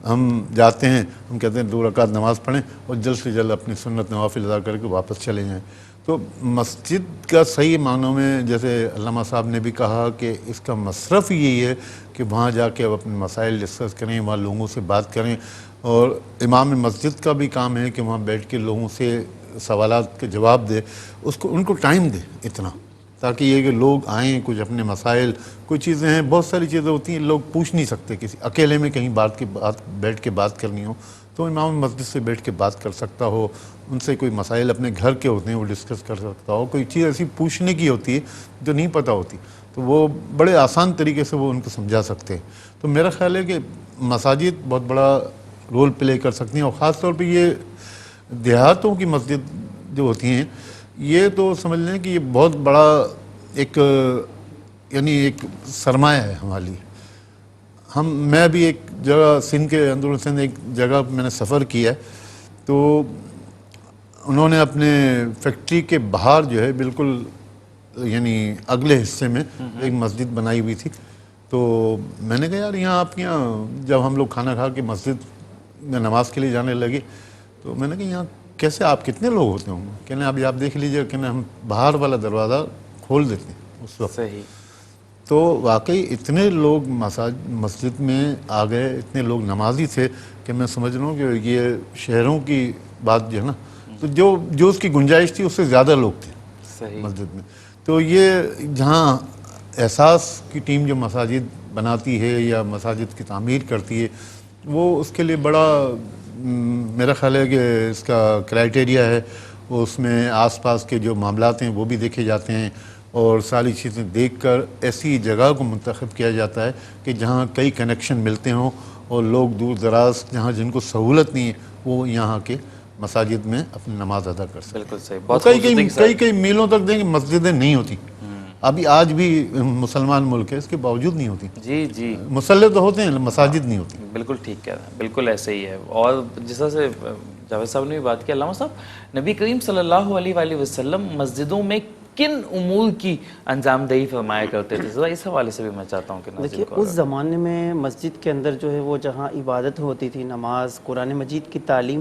ہم جاتے ہیں، ہم کہتے ہیں 2 رکعت نماز پڑھیں اور جلد سے جلد اپنی سنت نوافل ادا کر کے واپس چلے جائیں۔ تو مسجد کا صحیح معنوں میں، جیسے علامہ صاحب نے بھی کہا کہ اس کا مصرف یہی ہے کہ وہاں جا کے اب اپنے مسائل ڈسکس کریں، وہاں لوگوں سے بات کریں، اور امام مسجد کا بھی کام ہے کہ وہاں بیٹھ کے لوگوں سے سوالات کے جواب دے، ان کو ٹائم دے اتنا، تاکہ یہ کہ لوگ آئیں، کچھ اپنے مسائل، کوئی چیزیں ہیں، بہت ساری چیزیں ہوتی ہیں لوگ پوچھ نہیں سکتے، کسی اکیلے میں کہیں بیٹھ کے بات کرنی ہو تو امام مسجد سے بیٹھ کے بات کر سکتا ہو، ان سے کوئی مسائل اپنے گھر کے ہوتے ہیں وہ ڈسکس کر سکتا ہو، کوئی چیز ایسی پوچھنے کی ہوتی ہے جو نہیں پتہ ہوتی تو وہ بڑے آسان طریقے سے وہ ان کو سمجھا سکتے ہیں۔ تو میرا خیال ہے کہ مساجد بہت بڑا رول پلے کر سکتی ہیں، اور خاص طور پہ یہ دیہاتوں کی مسجد جو ہوتی ہیں، یہ تو سمجھ لیں کہ یہ بہت بڑا ایک یعنی ایک سرمایہ ہے ہمارے لیے۔ میں بھی ایک جگہ سندھ کے اندرون سندھ ایک جگہ میں نے سفر کیا ہے، تو انہوں نے اپنے فیکٹری کے باہر جو ہے بالکل یعنی اگلے حصے میں ایک مسجد بنائی ہوئی تھی۔ تو میں نے کہا یار یہاں آپ کے یہاں، جب ہم لوگ کھانا کھا کے مسجد میں نماز کے لیے جانے لگے تو میں نے کہا یہاں کیسے آپ کتنے لوگ ہوتے ہوں گے؟ کہنے ابھی آپ دیکھ لیجیے، کہنے ہم باہر والا دروازہ کھول دیتے ہیں اس وقت۔ صحیح۔ تو واقعی اتنے لوگ مسجد میں آ گئے، اتنے لوگ نمازی تھے کہ میں سمجھ رہا ہوں کہ یہ شہروں کی بات جو ہے نا، تو جو اس کی گنجائش تھی اس سے زیادہ لوگ تھے مسجد میں۔ تو یہ جہاں احساس کی ٹیم جو مساجد بناتی ہے یا مساجد کی تعمیر کرتی ہے، وہ اس کے لیے بڑا میرا خیال ہے کہ اس کا کرائٹیریا ہے، وہ اس میں آس پاس کے جو معاملات ہیں وہ بھی دیکھے جاتے ہیں، اور ساری چیزیں دیکھ کر ایسی جگہ کو منتخب کیا جاتا ہے کہ جہاں کئی کنیکشن ملتے ہوں، اور لوگ دور دراز جہاں جن کو سہولت نہیں ہے وہ یہاں کے مساجد میں اپنی نماز ادا کر سکتے ہیں۔ بالکل صحیح، بہت کئی میلوں تک دیں کہ مسجدیں نہیں ہوتی، ابھی آج بھی مسلمان ملک ہے، اس کے باوجود نہیں ہوتی۔ جی جی، مسلح تو ہوتے ہیں، مساجد نہیں ہوتی۔ بالکل ٹھیک کہہ رہے ہیں، بالکل ایسے ہی ہے۔ اور جس طرح سے جاوید صاحب نے بھی بات کی، علامہ صاحب، نبی کریم صلی اللہ علیہ وآلہ وسلم مسجدوں میں کن امور کی انجام دہی فرمایا کرتے تھے؟ ذرا اس حوالے سے بھی میں چاہتا ہوں کہ دیکھیے اس زمانے میں مسجد کے اندر جو ہے وہ جہاں عبادت ہوتی تھی، نماز، قرآن مجید کی تعلیم،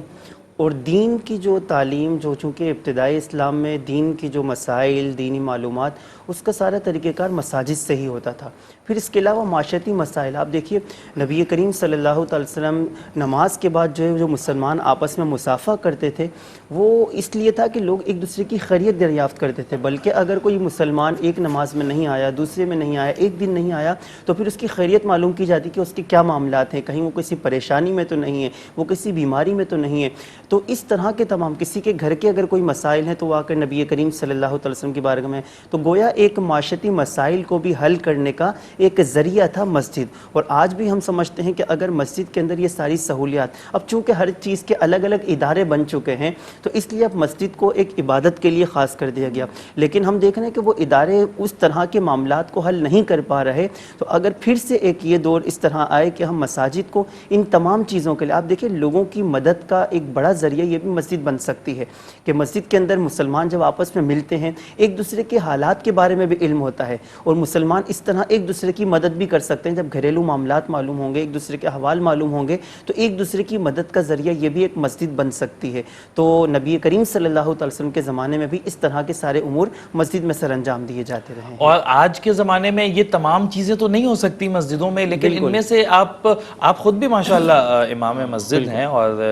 اور دین کی جو تعلیم جو چونکہ ابتدائی اسلام میں دین کی جو مسائل دینی معلومات اس کا سارا طریقہ کار مساجد سے ہی ہوتا تھا. پھر اس کے علاوہ معاشرتی مسائل آپ دیکھیے نبی کریم صلی اللہ تعالی وسلم نماز کے بعد جو مسلمان آپس میں مصافحہ کرتے تھے وہ اس لیے تھا کہ لوگ ایک دوسرے کی خیریت دریافت کرتے تھے. بلکہ اگر کوئی مسلمان ایک نماز میں نہیں آیا دوسرے میں نہیں آیا ایک دن نہیں آیا تو پھر اس کی خیریت معلوم کی جاتی کہ اس کے کیا معاملات ہیں, کہیں وہ کسی پریشانی میں تو نہیں ہے, وہ کسی بیماری میں تو نہیں ہے. تو اس طرح کے تمام کسی کے گھر کے اگر کوئی مسائل ہیں تو وہ آ کر نبی کریم صلی اللہ علیہ وسلم کی بارگاہ میں تو گویا ایک معاشرتی مسائل کو بھی حل کرنے کا ایک ذریعہ تھا مسجد. اور آج بھی ہم سمجھتے ہیں کہ اگر مسجد کے اندر یہ ساری سہولیات اب چونکہ ہر چیز کے الگ الگ ادارے بن چکے ہیں تو اس لیے اب مسجد کو ایک عبادت کے لیے خاص کر دیا گیا, لیکن ہم دیکھ رہے ہیں کہ وہ ادارے اس طرح کے معاملات کو حل نہیں کر پا رہے. تو اگر پھر سے ایک یہ دور اس طرح آئے کہ ہم مساجد کو ان تمام چیزوں کے لیے آپ دیکھیں لوگوں کی مدد کا ایک بڑا ذریعہ یہ بھی مسجد بن سکتی ہے کہ مسجد کے اندر مسلمان جب آپس میں ملتے ہیں ایک دوسرے کے حالات کے بارے میں بھی علم ہوتا ہے اور مسلمان اس طرح ایک دوسرے کی مدد بھی کر سکتے ہیں. جب گھریلو معاملات معلوم ہوں گے ایک دوسرے کے احوال معلوم ہوں گے تو ایک دوسرے کی مدد کا ذریعہ یہ بھی ایک مسجد بن سکتی ہے. تو نبی کریم صلی اللہ علیہ وسلم کے زمانے میں بھی اس طرح کے سارے امور مسجد میں سر انجام دیے جاتے رہے ہیں. اور آج کے زمانے میں یہ تمام چیزیں تو نہیں ہو سکتی مسجدوں میں, لیکن ان میں سے آپ خود بھی ماشاءاللہ امام مسجد ہیں, اور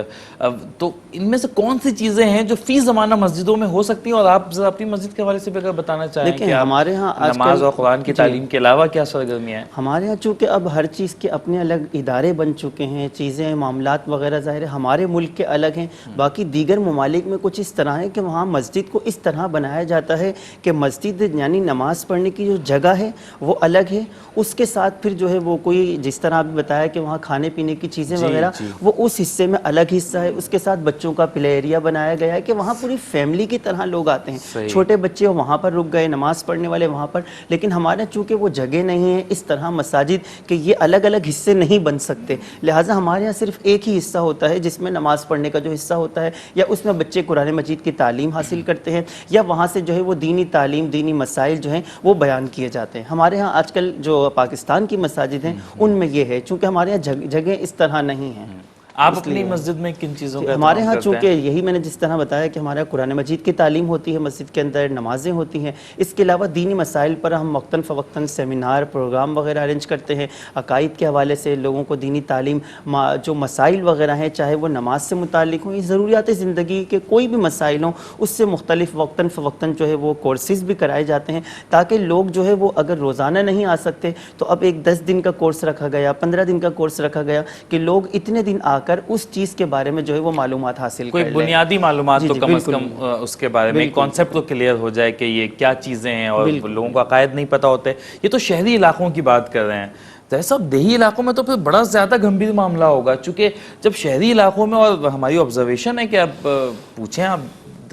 تو ان میں سے کون سی چیزیں ہیں جو فی زمانہ مسجدوں میں ہو سکتی ہیں, اور آپ ذرا اپنی مسجد کے حوالے سے بھی اگر بتانا چاہیں کہ ہمارے ہاں نماز اور قرآن کی تعلیم کے علاوہ کیا سرگرمیاں ہیں؟ ہمارے ہاں چونکہ اب ہر چیز کے اپنے الگ ادارے بن چکے ہیں, چیزیں معاملات وغیرہ ظاہر ہے ہمارے ملک کے الگ ہیں, باقی دیگر ممالک میں کچھ اس طرح ہے کہ وہاں مسجد کو اس طرح بنایا جاتا ہے کہ مسجد یعنی نماز پڑھنے کی جو جگہ ہے وہ الگ ہے, اس کے ساتھ پھر جو ہے وہ کوئی جس طرح آپ بتایا کہ وہاں کھانے پینے کی چیزیں وغیرہ وہ اس حصے میں الگ حصہ ہے, اس کے ساتھ بچوں کا پلے ایریا بنایا گیا ہے کہ وہاں پوری فیملی کی طرح لوگ آتے ہیں, چھوٹے بچے وہاں پر رک گئے نماز پڑھنے والے وہاں پر. لیکن ہمارے چونکہ وہ جگہ نہیں ہے اس طرح مساجد کہ یہ الگ الگ حصے نہیں بن سکتے, لہٰذا ہمارے یہاں صرف ایک ہی حصہ ہوتا ہے جس میں نماز پڑھنے کا جو حصہ ہوتا ہے یا اس میں بچے قرآن مجید کی تعلیم حاصل کرتے ہیں یا وہاں سے جو ہے وہ دینی تعلیم دینی مسائل جو ہیں وہ بیان کیے جاتے ہیں. ہمارے ہاں آج کل جو پاکستان کی مساجد ہیں ان میں یہ ہے چونکہ ہمارے یہاں جگہ اس طرح نہیں ہیں. آپ اپنی مسجد میں کن چیزوں کا ہمارے ہاں چونکہ یہی میں نے جس طرح بتایا کہ ہمارے قرآن مجید کی تعلیم ہوتی ہے مسجد کے اندر, نمازیں ہوتی ہیں, اس کے علاوہ دینی مسائل پر ہم وقتاً فوقتاً سیمینار پروگرام وغیرہ ارینج کرتے ہیں, عقائد کے حوالے سے لوگوں کو دینی تعلیم جو مسائل وغیرہ ہیں چاہے وہ نماز سے متعلق ہوں یا ضروریات زندگی کے کوئی بھی مسائل ہوں اس سے مختلف وقتاً فوقتاً جو ہے وہ کورسز بھی کرائے جاتے ہیں تاکہ لوگ جو ہے وہ اگر روزانہ نہیں آ سکتے تو اب ایک 10 دن کا کورس رکھا گیا 15 دن کا کورس رکھا گیا کہ لوگ اتنے دن آ کر اس چیز کے بارے میں جو ہے وہ معلومات حاصل کر لیں, کوئی بنیادی معلومات تو کم از کم اس کے بارے میں کانسیپٹ تو کلیئر ہو جائے کہ یہ کیا چیزیں ہیں, اور لوگوں کو عقائد نہیں پتہ ہوتے. یہ تو شہری علاقوں کی بات کر رہے ہیں, جیسا دیہی علاقوں میں تو پھر بڑا زیادہ گمبھیر معاملہ ہوگا, چونکہ جب شہری علاقوں میں, اور ہماری آبزرویشن ہے کہ اب پوچھیں آپ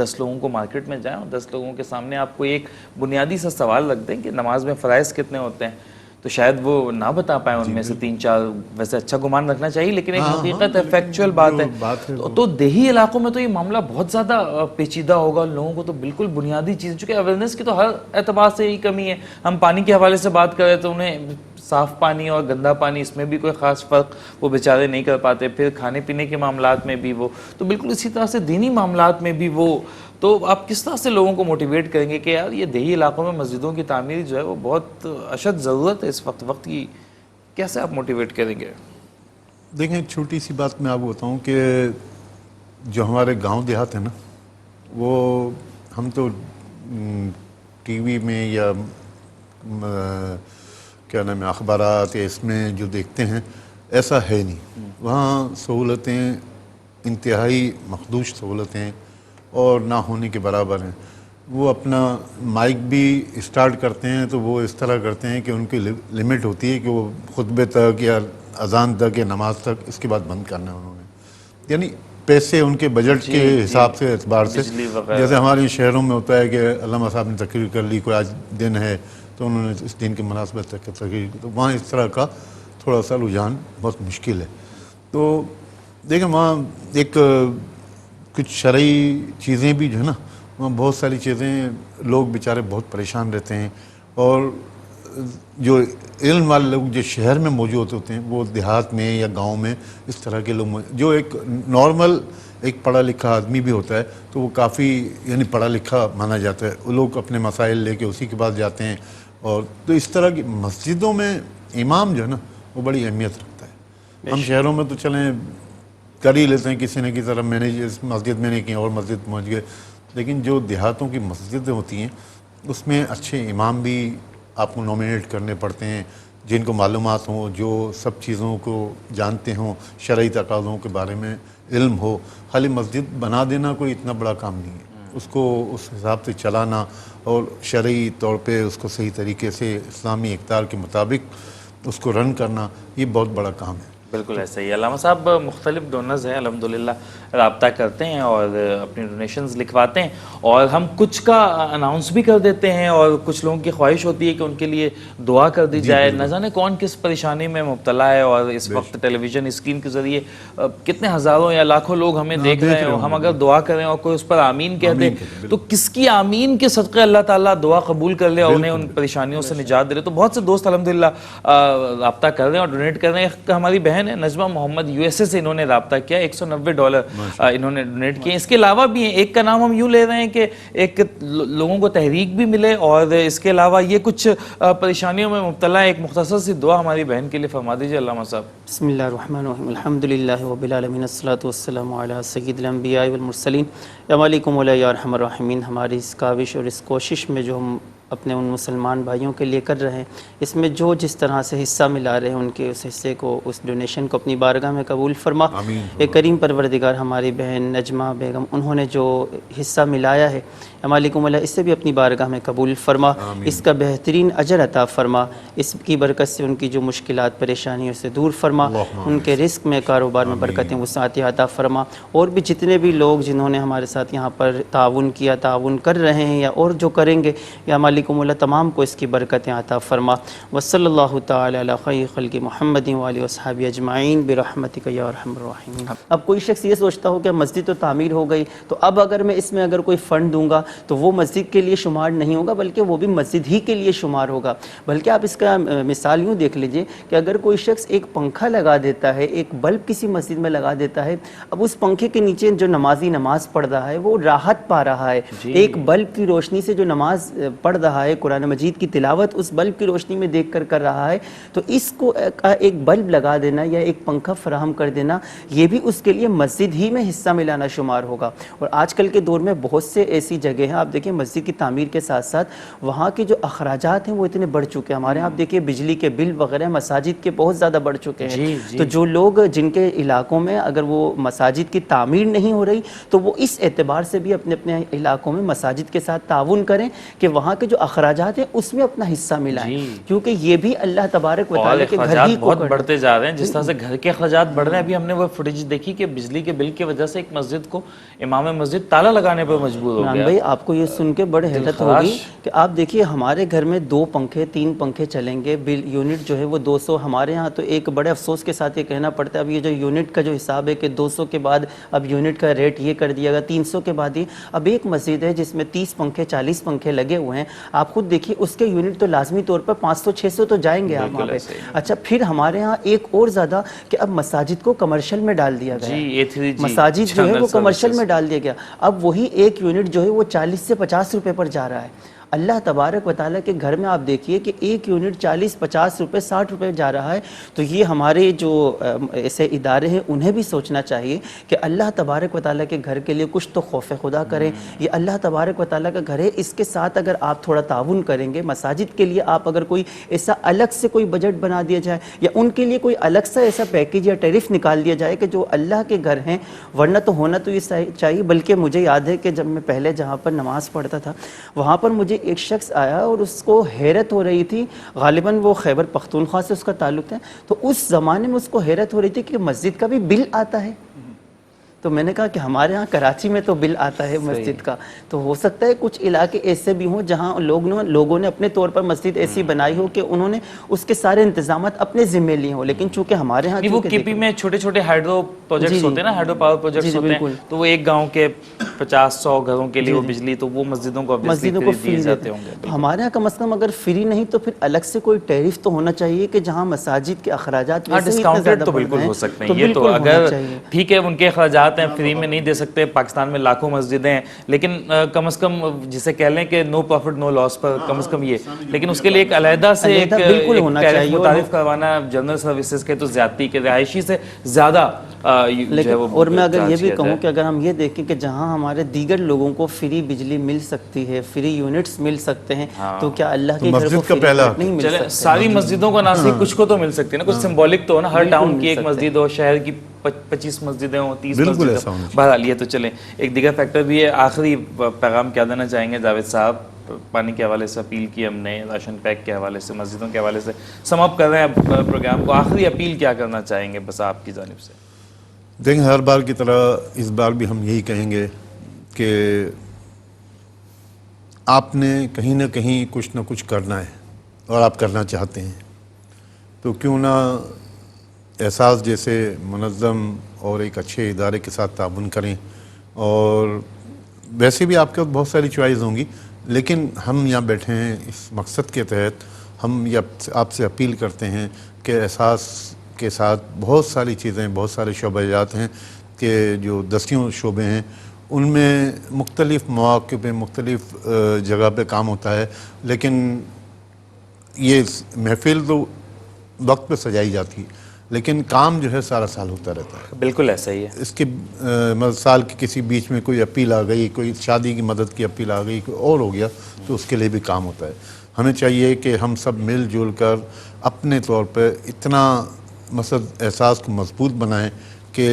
10 لوگوں کو مارکیٹ میں جائیں اور 10 لوگوں کے سامنے آپ کو ایک بنیادی سا سوال رکھ دیں کہ نماز میں فرائض کتنے ہوتے ہیں, تو شاید وہ نہ بتا پائیں ان میں سے 3-4. ویسے اچھا گمان رکھنا چاہیے لیکن ایک حقیقت ہے, فیکچوئل بات ہے. تو دیہی علاقوں میں تو یہ معاملہ بہت زیادہ پیچیدہ ہوگا, لوگوں کو تو بالکل بنیادی چیز, چونکہ اویئرنیس کی تو ہر اعتبار سے یہی کمی ہے. ہم پانی کے حوالے سے بات کر رہے تو انہیں صاف پانی اور گندا پانی اس میں بھی کوئی خاص فرق وہ بیچارے نہیں کر پاتے, پھر کھانے پینے کے معاملات میں بھی وہ, تو بالکل اسی طرح سے دینی معاملات میں بھی وہ. تو آپ کس طرح سے لوگوں کو موٹیویٹ کریں گے کہ یار یہ دیہی علاقوں میں مسجدوں کی تعمیر جو ہے وہ بہت اشد ضرورت ہے اس وقت کی, کیسے آپ موٹیویٹ کریں گے؟ دیکھیں چھوٹی سی بات میں آپ کو بتاؤں کہ جو ہمارے گاؤں دیہات ہیں نا وہ ہم تو ٹی وی میں یا کیا نام ہے اخبارات یا اس میں جو دیکھتے ہیں ایسا ہے نہیں. وہاں سہولتیں انتہائی مخدوش سہولتیں اور نہ ہونے کے برابر ہیں. وہ اپنا مائک بھی اسٹارٹ کرتے ہیں تو وہ اس طرح کرتے ہیں کہ ان کی لمٹ ہوتی ہے کہ وہ خطبے تک یا اذان تک یا نماز تک, اس کے بعد بند کرنا ہے انہوں نے. یعنی پیسے ان کے بجٹ کے حساب سے اعتبار سے, جیسے ہمارے شہروں میں ہوتا ہے کہ علامہ صاحب نے تقریر کر لی, کوئی آج دن ہے تو انہوں نے اس دن کی مناسبت تک تقریر کی, تو وہاں اس طرح کا تھوڑا سا رجحان بہت مشکل ہے. تو دیکھیں وہاں ایک کچھ شرعی چیزیں بھی جو ہے نا, وہاں بہت ساری چیزیں لوگ بیچارے بہت پریشان رہتے ہیں, اور جو علم والے لوگ جو شہر میں موجود ہوتے ہیں وہ دیہات میں یا گاؤں میں اس طرح کے لوگ جو ایک نارمل ایک پڑھا لکھا آدمی بھی ہوتا ہے تو وہ کافی یعنی پڑھا لکھا مانا جاتا ہے، وہ لوگ اپنے مسائل لے کے اسی کے پاس جاتے ہیں. اور تو اس طرح کی مسجدوں میں امام جو ہے نا وہ بڑی اہمیت رکھتا ہے. ہم شہروں میں تو چلیں کر ہی لیتے ہیں کسی نہ کسی طرح، میں نے اس مسجد میں نہیں کی اور مسجد پہنچ گئے، لیکن جو دیہاتوں کی مسجدیں ہوتی ہیں اس میں اچھے امام بھی آپ کو نومینیٹ کرنے پڑتے ہیں، جن کو معلومات ہوں، جو سب چیزوں کو جانتے ہوں، شرعی تقاضوں کے بارے میں علم ہو. خالی مسجد بنا دینا کوئی اتنا بڑا کام نہیں ہے، اس کو اس حساب سے چلانا اور شرعی طور پہ اس کو صحیح طریقے سے اسلامی اقدار کے مطابق اس کو رن کرنا، یہ بہت بڑا کام ہے. بالکل ایسا ہی. علامہ صاحب مختلف ڈونرز ہیں الحمدللہ، رابطہ کرتے ہیں اور اپنی ڈونیشنز لکھواتے ہیں، اور ہم کچھ کا اناؤنس بھی کر دیتے ہیں، اور کچھ لوگوں کی خواہش ہوتی ہے کہ ان کے لیے دعا کر دی جائے. نہ جانے کون کس پریشانی میں مبتلا ہے، اور اس وقت ٹیلی ویژن اسکرین کے ذریعے کتنے ہزاروں یا لاکھوں لوگ ہمیں دیکھ رہے ہیں. ہم اگر دعا کریں اور کوئی اس پر آمین کہہ دے تو کس کی آمین کے صدقے اللہ تعالیٰ دعا قبول کر لے اور انہیں ان پریشانیوں سے نجات دے لے. تو بہت سے دوست الحمدللہ رابطہ کر رہے ہیں اور ڈونیٹ کر رہے ہیں. ہماری بہن نجمہ محمد یو ایس اے سے انہوں نے رابطہ کیا، $190 انہوں نے ڈونیٹ کیے. اس کے علاوہ بھی ہیں، ایک کا نام ہم یوں لے رہے ہیں کہ ایک لوگوں کو تحریک بھی ملے، اور اس کے علاوہ یہ کچھ پریشانیوں میں مبتلا ہے. ایک مختصر سی دعا ہماری بہن کے لیے فرما دیجیے علامہ صاحب. بسم اللہ الرحمن الرحیم، الحمدللہ رب العالمین، الصلاۃ والسلام علی سید الانبیاء والمرسلین، یا مالک مولا یا ارحم الراحمین. ہماری اس کاوش اور اس کوشش میں جو ہم اپنے ان مسلمان بھائیوں کے لیے کر رہے ہیں، اس میں جو جس طرح سے حصہ ملا رہے ہیں ان کے اس حصے کو، اس ڈونیشن کو اپنی بارگاہ میں قبول فرما. اے کریم پروردگار، ہماری بہن نجمہ بیگم انہوں نے جو حصہ ملایا ہے، مالک مولا اس سے بھی اپنی بارگاہ میں قبول فرما، اس کا بہترین اجر عطا فرما. اس کی برکت سے ان کی جو مشکلات پریشانیوں سے دور فرما، ان کے رزق میں، کاروبار میں برکتیں وسعت عطا فرما. اور بھی جتنے بھی لوگ جنہوں نے ہمارے ساتھ یہاں پر تعاون کیا، تعاون کر رہے ہیں یا اور جو کریں گے، یا مالک مولا تمام کو اس کی برکتیں عطا فرما. وصلی اللہ تعالی علی خیر خلق محمد وآلہ وصحبہ اجمعین برحمتک یا ارحم الراحمین. اب کوئی شخص یہ سوچتا ہو کہ مسجد تو تعمیر ہو گئی، تو اب اگر میں اس میں اگر کوئی فنڈ دوں گا تو وہ مسجد کے لیے شمار نہیں ہوگا، بلکہ وہ بھی مسجد ہی کے لیے شمار ہوگا. بلکہ آپ اس کا مثال یوں دیکھ لیجئے کہ اگر کوئی شخص ایک پنکھا لگا دیتا ہے، ایک بلب کسی مسجد میں لگا دیتا ہے، اب اس پنکھے کے نیچے جو نمازی نماز پڑھ رہا ہے وہ راحت پا رہا ہے. ایک بلب کی روشنی سے جو نماز پڑھ رہا ہے، قرآن مجید کی تلاوت اس بلب کی روشنی میں دیکھ کر رہا ہے، تو اس کو ایک بلب لگا دینا یا ایک پنکھا فراہم کر دینا، یہ بھی اس کے لیے مسجد ہی میں حصہ ملانا شمار ہوگا. اور آج کل کے دور میں بہت سے ایسی جگہ ہیں، آپ دیکھیں مسجد کی تعمیر کے ساتھ ساتھ وہاں کے جو اخراجات ہیں وہ اتنے بڑھ چکے ہیں. ہمارے یہاں آپ دیکھیں بجلی کے بل وغیرہ مساجد کے بہت زیادہ بڑھ چکے ہیں. تو جو لوگ جن کے علاقوں میں اگر وہ مساجد کی تعمیر نہیں ہو رہی تو وہ اس اعتبار سے بھی اپنے اپنے علاقوں میں مساجد کے ساتھ تعاون کریں کہ وہاں کے جو اخراجات ہیں اس میں اپنا حصہ ملائیں، کیونکہ یہ بھی اللہ تبارک و تعالیٰ کے گھر ہی کو بہت بڑھتے جا رہے ہیں. جس طرح سے گھر کے اخراجات بڑھ رہے ہیں، ابھی ہم نے وہ فوٹیج دیکھی کہ بجلی کے بل کی وجہ سے ایک مسجد کو امام مسجد تالا لگانے پر مجبور ہو گیا. بھائی آپ کو یہ سن کے بڑے حیرت ہوگی کہ آپ دیکھیے ہمارے گھر میں 2 پنکھے 3 پنکھے چلیں گے، بل یونٹ جو ہے وہ 200. ہمارے ہاں تو ایک بڑے افسوس کے ساتھ یہ کہنا پڑتا ہے، اب یہ جو یونٹ کا جو حساب ہے کہ 200 کے بعد اب یونٹ کا ریٹ یہ کر دیا گیا 300 کے بعد ہی. اب ایک مسجد ہے جس میں 30 پنکھے 40 پنکھے لگے ہوئے ہیں، آپ خود دیکھیے اس کے یونٹ تو لازمی طور پر 500-600 تو جائیں گے آپ وہاں پہ. اچھا پھر ہمارے ہاں ایک اور زیادہ کہ اب مساجد کو کمرشل میں ڈال دیا گیا، مساجد جو ہے وہ کمرشل میں ڈال دیا گیا. اب وہی ایک یونٹ جو ہے وہ 40 سے 50 روپے پر جا رہا ہے. اللہ تبارک و تعالیٰ کے گھر میں آپ دیکھیے کہ ایک یونٹ 40-50 روپے 60 روپے جا رہا ہے. تو یہ ہمارے جو ایسے ادارے ہیں انہیں بھی سوچنا چاہیے کہ اللہ تبارک و تعالیٰ کے گھر کے لیے کچھ تو خوف خدا کریں. یہ اللہ تبارک و تعالیٰ کا گھر ہے، اس کے ساتھ اگر آپ تھوڑا تعاون کریں گے، مساجد کے لیے آپ اگر کوئی ایسا الگ سے کوئی بجٹ بنا دیا جائے یا ان کے لیے کوئی الگ سا ایسا پیکیج یا ٹیرف نکال دیا جائے کہ جو اللہ کے گھر ہیں، ورنہ تو ہونا تو یہ چاہیے. بلکہ مجھے یاد ہے کہ جب میں پہلے جہاں پر نماز پڑھتا تھا وہاں پر مجھے ایک شخص آیا اور اس کو حیرت ہو رہی تھی، غالباً وہ خیبر پختونخوا سے اس کا تعلق ہے، تو اس زمانے میں اس کو حیرت ہو رہی تھی کہ مسجد کا بھی بل آتا ہے. تو میں نے کہا کہ ہمارے ہاں کراچی میں تو بل آتا ہے مسجد کا، تو ہو سکتا ہے کچھ علاقے ایسے بھی ہوں جہاں لوگوں نے اپنے طور پر مسجد ایسی بنائی ہو کہ انہوں نے اس کے سارے انتظامات اپنے ذمے لیے ہوں، لیکن چونکہ ہمارے ہاں وہ کے پی میں چھوٹے چھوٹے ہائیڈرو پروجیکٹس ہوتے ہیں نا، ہائیڈرو پاور پروجیکٹس ہوتے ہیں، تو وہ ایک گاؤں کے 50-100 گھروں کے لیے وہ بجلی، تو وہ مسجدوں کو فری جاتے ہوں گے. تو ہمارے یہاں کم از کم اگر فری نہیں تو پھر الگ سے کوئی ٹیرف تو ہونا چاہیے کہ جہاں مساجد کے اخراجات ڈسکاؤنٹڈ تو بالکل ہو سکتے ہیں. یہ تو اگر ٹھیک ہے ان کے اخراجات ہیں فری میں نہیں دے سکتے، پاکستان میں لاکھوں مسجدیں ہیں، لیکن کم از کم جسے کہہ لیں کہ نو پروفٹ نو لاس پر کم از کم یہ، لیکن اس کے لیے ایک علیحدہ سے ایک ٹیرف متعارف کروانا جنرل سروسز کے تو زیادتی کے رہائشی سے زیادہ. اور میں اگر یہ بھی کہوں کہ اگر ہم یہ دیکھیں کہ جہاں ہمارے دیگر لوگوں کو فری بجلی مل سکتی ہے، فری یونٹس مل سکتے ہیں، تو کیا اللہ کے گھر کو فری نہیں مل سکتا؟ ساری مسجدوں کو نہ صرف کچھ کو تو مل سکتی ہے نا، کچھ سمبولک تو ہو نا، ہر ٹاؤن کی ایک مسجد ہو، شہر کی 25 مسجدیں ہوں، 30 مسجدیں ہوں. بہرحال یہ تو چلیں، ایک دیگر فیکٹر بھی ہے. آخری پیغام کیا دینا چاہیں گے جاوید صاحب؟ پانی کے حوالے سے اپیل کی ہم نے، راشن پیک کے حوالے سے، مسجدوں کے حوالے سے سم اپ کر رہے ہیں پروگرام کو. آخری اپیل کیا کرنا چاہیں گے بس آپ کی جانب سے؟ دیکھیں، ہر بار کی طرح اس بار بھی ہم یہی کہیں گے کہ آپ نے کہیں نہ کہیں کچھ نہ کچھ کرنا ہے اور آپ کرنا چاہتے ہیں، تو کیوں نہ احساس جیسے منظم اور ایک اچھے ادارے کے ساتھ تعاون کریں. اور ویسے بھی آپ کے بہت ساری چوائز ہوں گی، لیکن ہم یہاں بیٹھے ہیں اس مقصد کے تحت. ہم یہ آپ سے اپیل کرتے ہیں کہ احساس کے ساتھ بہت ساری چیزیں، بہت سارے شعبہ جات ہیں کہ جو دستیوں شعبے ہیں، ان میں مختلف مواقع پہ مختلف جگہ پہ کام ہوتا ہے، لیکن یہ محفل تو وقت پہ سجائی جاتی ہے، لیکن کام جو ہے سارا سال ہوتا رہتا ہے. بالکل ایسا ہی ہے. اس کے سال کے کسی بیچ میں کوئی اپیل آ گئی، کوئی شادی کی مدد کی اپیل آ گئی، کوئی اور ہو گیا، تو اس کے لیے بھی کام ہوتا ہے. ہمیں چاہیے کہ ہم سب مل جل کر اپنے طور پہ اتنا مقصد احساس کو مضبوط بنائیں کہ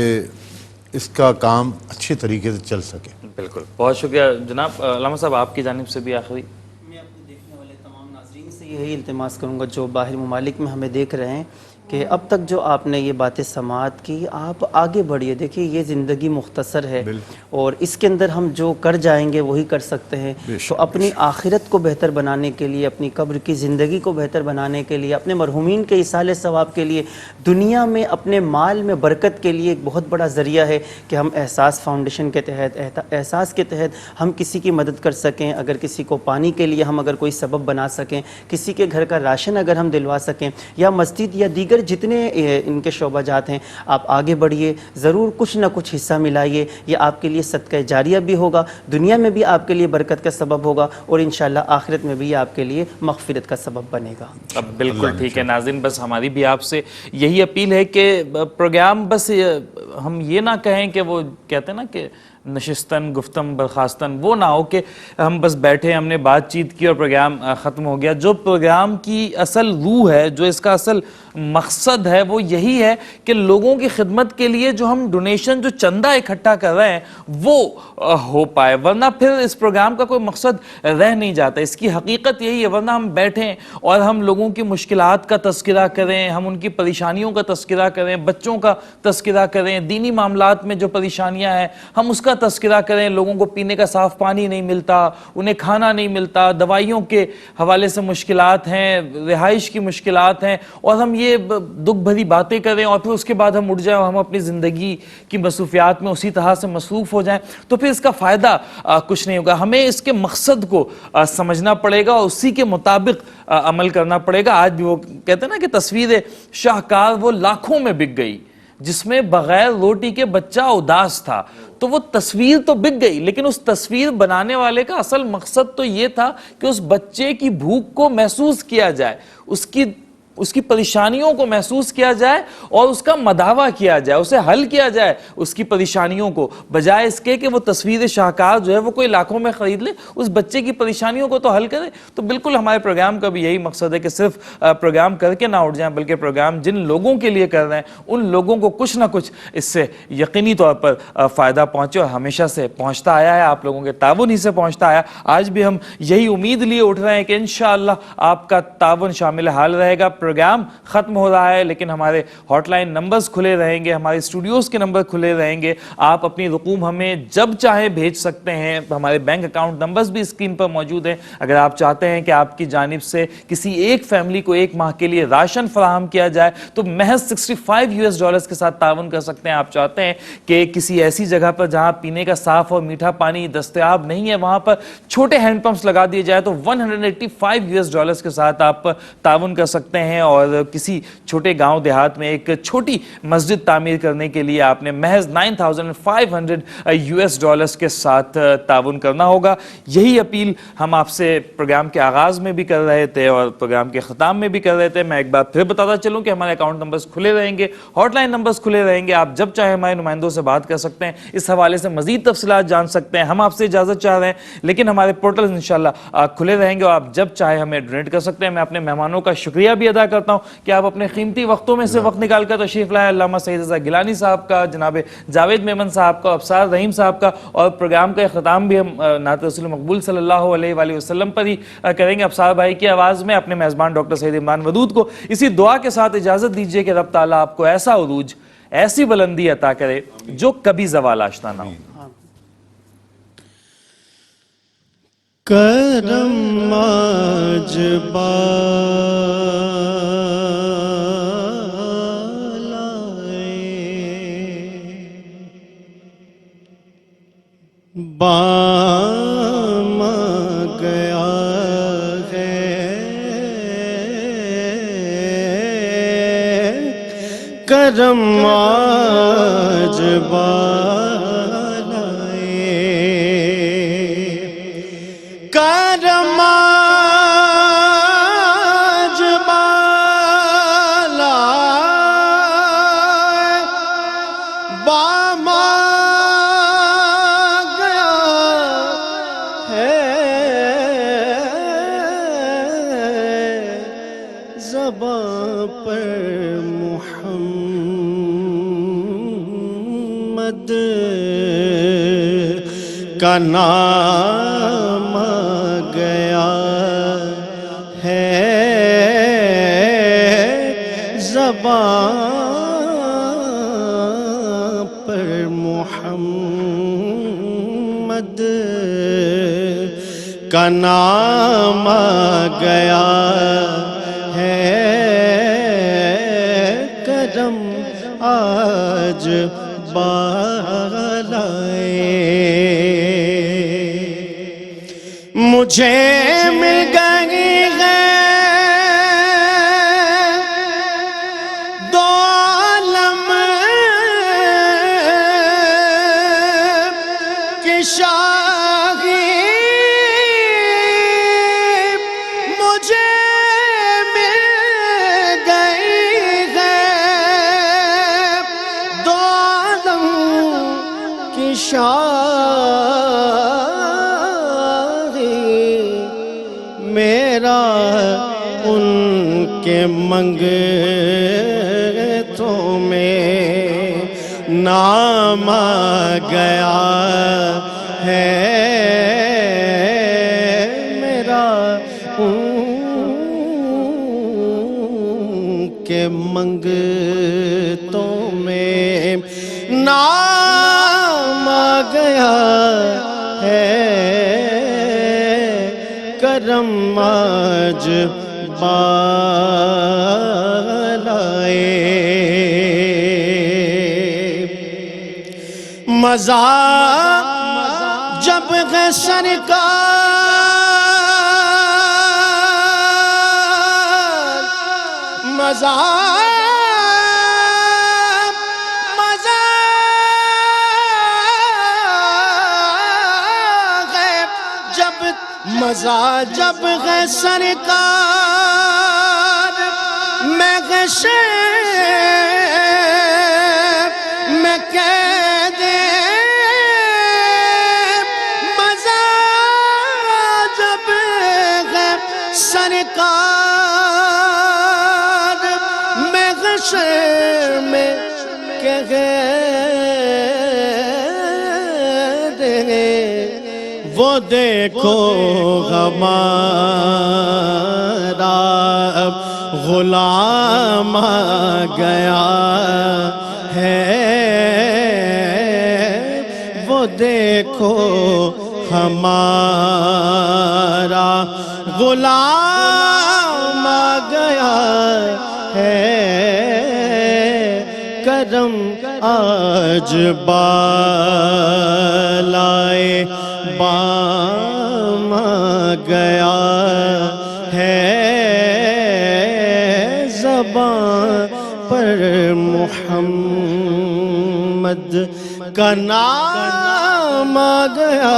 اس کا کام اچھے طریقے سے چل سکے. بالکل، بہت شکریہ جناب. علامہ صاحب آپ کی جانب سے بھی آخری؟ میں اپنے دیکھنے والے تمام ناظرین سے یہی التماس کروں گا جو باہر ممالک میں ہمیں دیکھ رہے ہیں کہ اب تک جو آپ نے یہ باتیں سماعت کی، آپ آگے بڑھیے. دیکھیے یہ زندگی مختصر ہے اور اس کے اندر ہم جو کر جائیں گے وہی کر سکتے ہیں. تو اپنی آخرت کو بہتر بنانے کے لیے، اپنی قبر کی زندگی کو بہتر بنانے کے لیے، اپنے مرحومین کے ایصال ثواب کے لیے، دنیا میں اپنے مال میں برکت کے لیے ایک بہت بڑا ذریعہ ہے کہ ہم احساس فاؤنڈیشن کے تحت، احساس کے تحت ہم کسی کی مدد کر سکیں. اگر کسی کو پانی کے لیے ہم اگر کوئی سبب بنا سکیں، کسی کے گھر کا راشن اگر ہم دلوا سکیں، یا مسجد یا دیگر جتنے ان کے شعبہ جات ہیں، آپ آگے بڑھیے، ضرور کچھ نہ کچھ حصہ ملائیے. یہ آپ کے لیے صدقہ جاریہ بھی ہوگا، دنیا میں بھی آپ کے لیے برکت کا سبب ہوگا، اور انشاءاللہ آخرت میں بھی آپ کے لیے مغفرت کا سبب بنے گا. اب بالکل ٹھیک ہے ناظرین، بس ہماری بھی آپ سے یہی اپیل ہے کہ پروگرام بس ہم یہ نہ کہیں کہ وہ کہتے ہیں نا کہ نشستن گفتم برخاستن، وہ نہ ہو کہ ہم بس بیٹھے، ہم نے بات چیت کی اور پروگرام ختم ہو گیا. جو پروگرام کی اصل روح ہے، جو اس کا اصل مقصد ہے، وہ یہی ہے کہ لوگوں کی خدمت کے لیے جو ہم ڈونیشن، جو چندہ اکٹھا کر رہے ہیں، وہ ہو پائے، ورنہ پھر اس پروگرام کا کوئی مقصد رہ نہیں جاتا. اس کی حقیقت یہی ہے، ورنہ ہم بیٹھیں اور ہم لوگوں کی مشکلات کا تذکرہ کریں، ہم ان کی پریشانیوں کا تذکرہ کریں، بچوں کا تذکرہ کریں، دینی معاملات میں جو پریشانیاں ہیں ہم اس کا تذکرہ کریں. لوگوں کو پینے کا صاف پانی نہیں ملتا، انہیں کھانا نہیں ملتا، دوائیوں کے حوالے سے مشکلات ہیں، رہائش کی مشکلات ہیں، اور ہم یہ دکھ بھری باتیں کریں اور پھر اس کے بعد ہم اٹھ جائیں اور ہم اپنی زندگی کی مصروفیات میں اسی طرح سے مصروف ہو جائیں، تو پھر اس کا فائدہ کچھ نہیں ہوگا. ہمیں اس کے مقصد کو سمجھنا پڑے گا اور اسی کے مطابق عمل کرنا پڑے گا. آج بھی وہ کہتے ہیں نا کہ تصویر شاہکار وہ لاکھوں میں بک گئی جس میں بغیر روٹی کے بچہ اداس تھا. تو وہ تصویر تو بک گئی، لیکن اس تصویر بنانے والے کا اصل مقصد تو یہ تھا کہ اس بچے کی بھوک کو محسوس کیا جائے، اس کی پریشانیوں کو محسوس کیا جائے اور اس کا مداوع کیا جائے، اسے حل کیا جائے اس کی پریشانیوں کو، بجائے اس کے کہ وہ تصویر شاہکار جو ہے وہ کوئی لاکھوں میں خرید لے، اس بچے کی پریشانیوں کو تو حل کرے. تو بالکل ہمارے پروگرام کا بھی یہی مقصد ہے کہ صرف پروگرام کر کے نہ اٹھ جائیں، بلکہ پروگرام جن لوگوں کے لیے کر رہے ہیں ان لوگوں کو کچھ نہ کچھ اس سے یقینی طور پر فائدہ پہنچے، اور ہمیشہ سے پہنچتا آیا ہے، آپ لوگوں کے تعاون ہی سے پہنچتا آیا. آج بھی ہم یہی امید لیے اٹھ رہے ہیں کہ انشاءاللہ آپ کا تعاون شامل حال رہے گا. پروگرام ختم ہو رہا ہے، لیکن ہمارے ہاٹ لائن نمبرز کھلے رہیں گے، ہمارے اسٹوڈیوز کے نمبر کھلے رہیں گے. آپ اپنی رقوم ہمیں جب چاہیں بھیج سکتے ہیں. ہمارے بینک اکاؤنٹ نمبرز بھی اسکرین پر موجود ہیں. اگر آپ چاہتے ہیں کہ آپ کی جانب سے کسی ایک فیملی کو ایک ماہ کے لیے راشن فراہم کیا جائے تو محض $65 کے ساتھ تعاون کر سکتے ہیں. آپ چاہتے ہیں کہ کسی ایسی جگہ پر جہاں پینے کا صاف اور میٹھا پانی دستیاب نہیں ہے وہاں پر چھوٹے ہینڈ پمپس لگا دیے جائے تو $185 کے ساتھ آپ تعاون کر سکتے ہیں. اور کسی چھوٹے گاؤں دیہات میں ایک چھوٹی مسجد تعمیر کرنے کے لیے آپ نے محض $9,500 کے ساتھ تعاون کرنا ہوگا. یہی اپیل ہم آپ سے پروگرام کے آغاز میں بھی کر رہے تھے اور پروگرام کے ختام میں بھی کر رہے تھے. میں ایک بار پھر بتاتا چلوں کہ ہمارے اکاؤنٹ نمبرز کھلے رہیں گے, ہاٹ لائن نمبرز کھلے رہیں گے. آپ جب چاہیں ہمارے نمائندوں سے بات کر سکتے ہیں, اس حوالے سے مزید تفصیلات جان سکتے ہیں. ہم آپ سے اجازت چاہ رہے ہیں, لیکن ہمارے پورٹلز انشاءاللہ کھلے رہیں گے اور آپ جب چاہے ہمیں ڈونیٹ کر سکتے ہیں. میں اپنے مہمانوں کا شکریہ بھی ادا کرتا ہوں کہ آپ اپنے قیمتی وقتوں میں سے وقت نکال کر تشریف لائے. علامہ سعید رضا گیلانی صاحب کا, جناب جاوید میمن صاحب کا, ابصار رحیم صاحب کا, اور پروگرام کا اختتام بھی ہم نعت رسول مقبول صلی اللہ علیہ وآلہ وسلم پر ہی کریں گے ابصار بھائی کی آواز میں. اپنے میزبان ڈاکٹر سید عمران ودود کو اسی دعا کے ساتھ اجازت دیجیے کہ رب تعالیٰ آپ کو ایسا عروج, ایسی بلندی عطا کرے جو کبھی زوال آشنا نہ ہو. کرم آج بام گیا ہے, کرم آج کرم آج بالا باما گیا ہے, زباں پر محمد کا نام گیا ہے, زبان پر محمد کا نام گیا ہے. کرم آج بالائے, مجھے مل گئی ہے دو عالم کی شاہی, مجھے مل گئی ہے دو عالم کی شاہی, میرا ان کے منگتوں میں نام گیا ہے, میرا ان کے منگتوں میں نام گیا ہے. کرم آج بالائے, مزہ جب ہے سرکار, مزہ مزہ جب ہے سرکار, میں غشے میں قید مزہ جب ہے سرکار, میں غشے میں قید وہ دیکھو ہمارا غلام آ گیا ہے، وہ دیکھو ہمارا غلام آ گیا ہے، کرم آج بالائے بام آ گیا ہے، زبان پر محمد کا نام آ گیا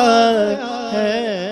ہے۔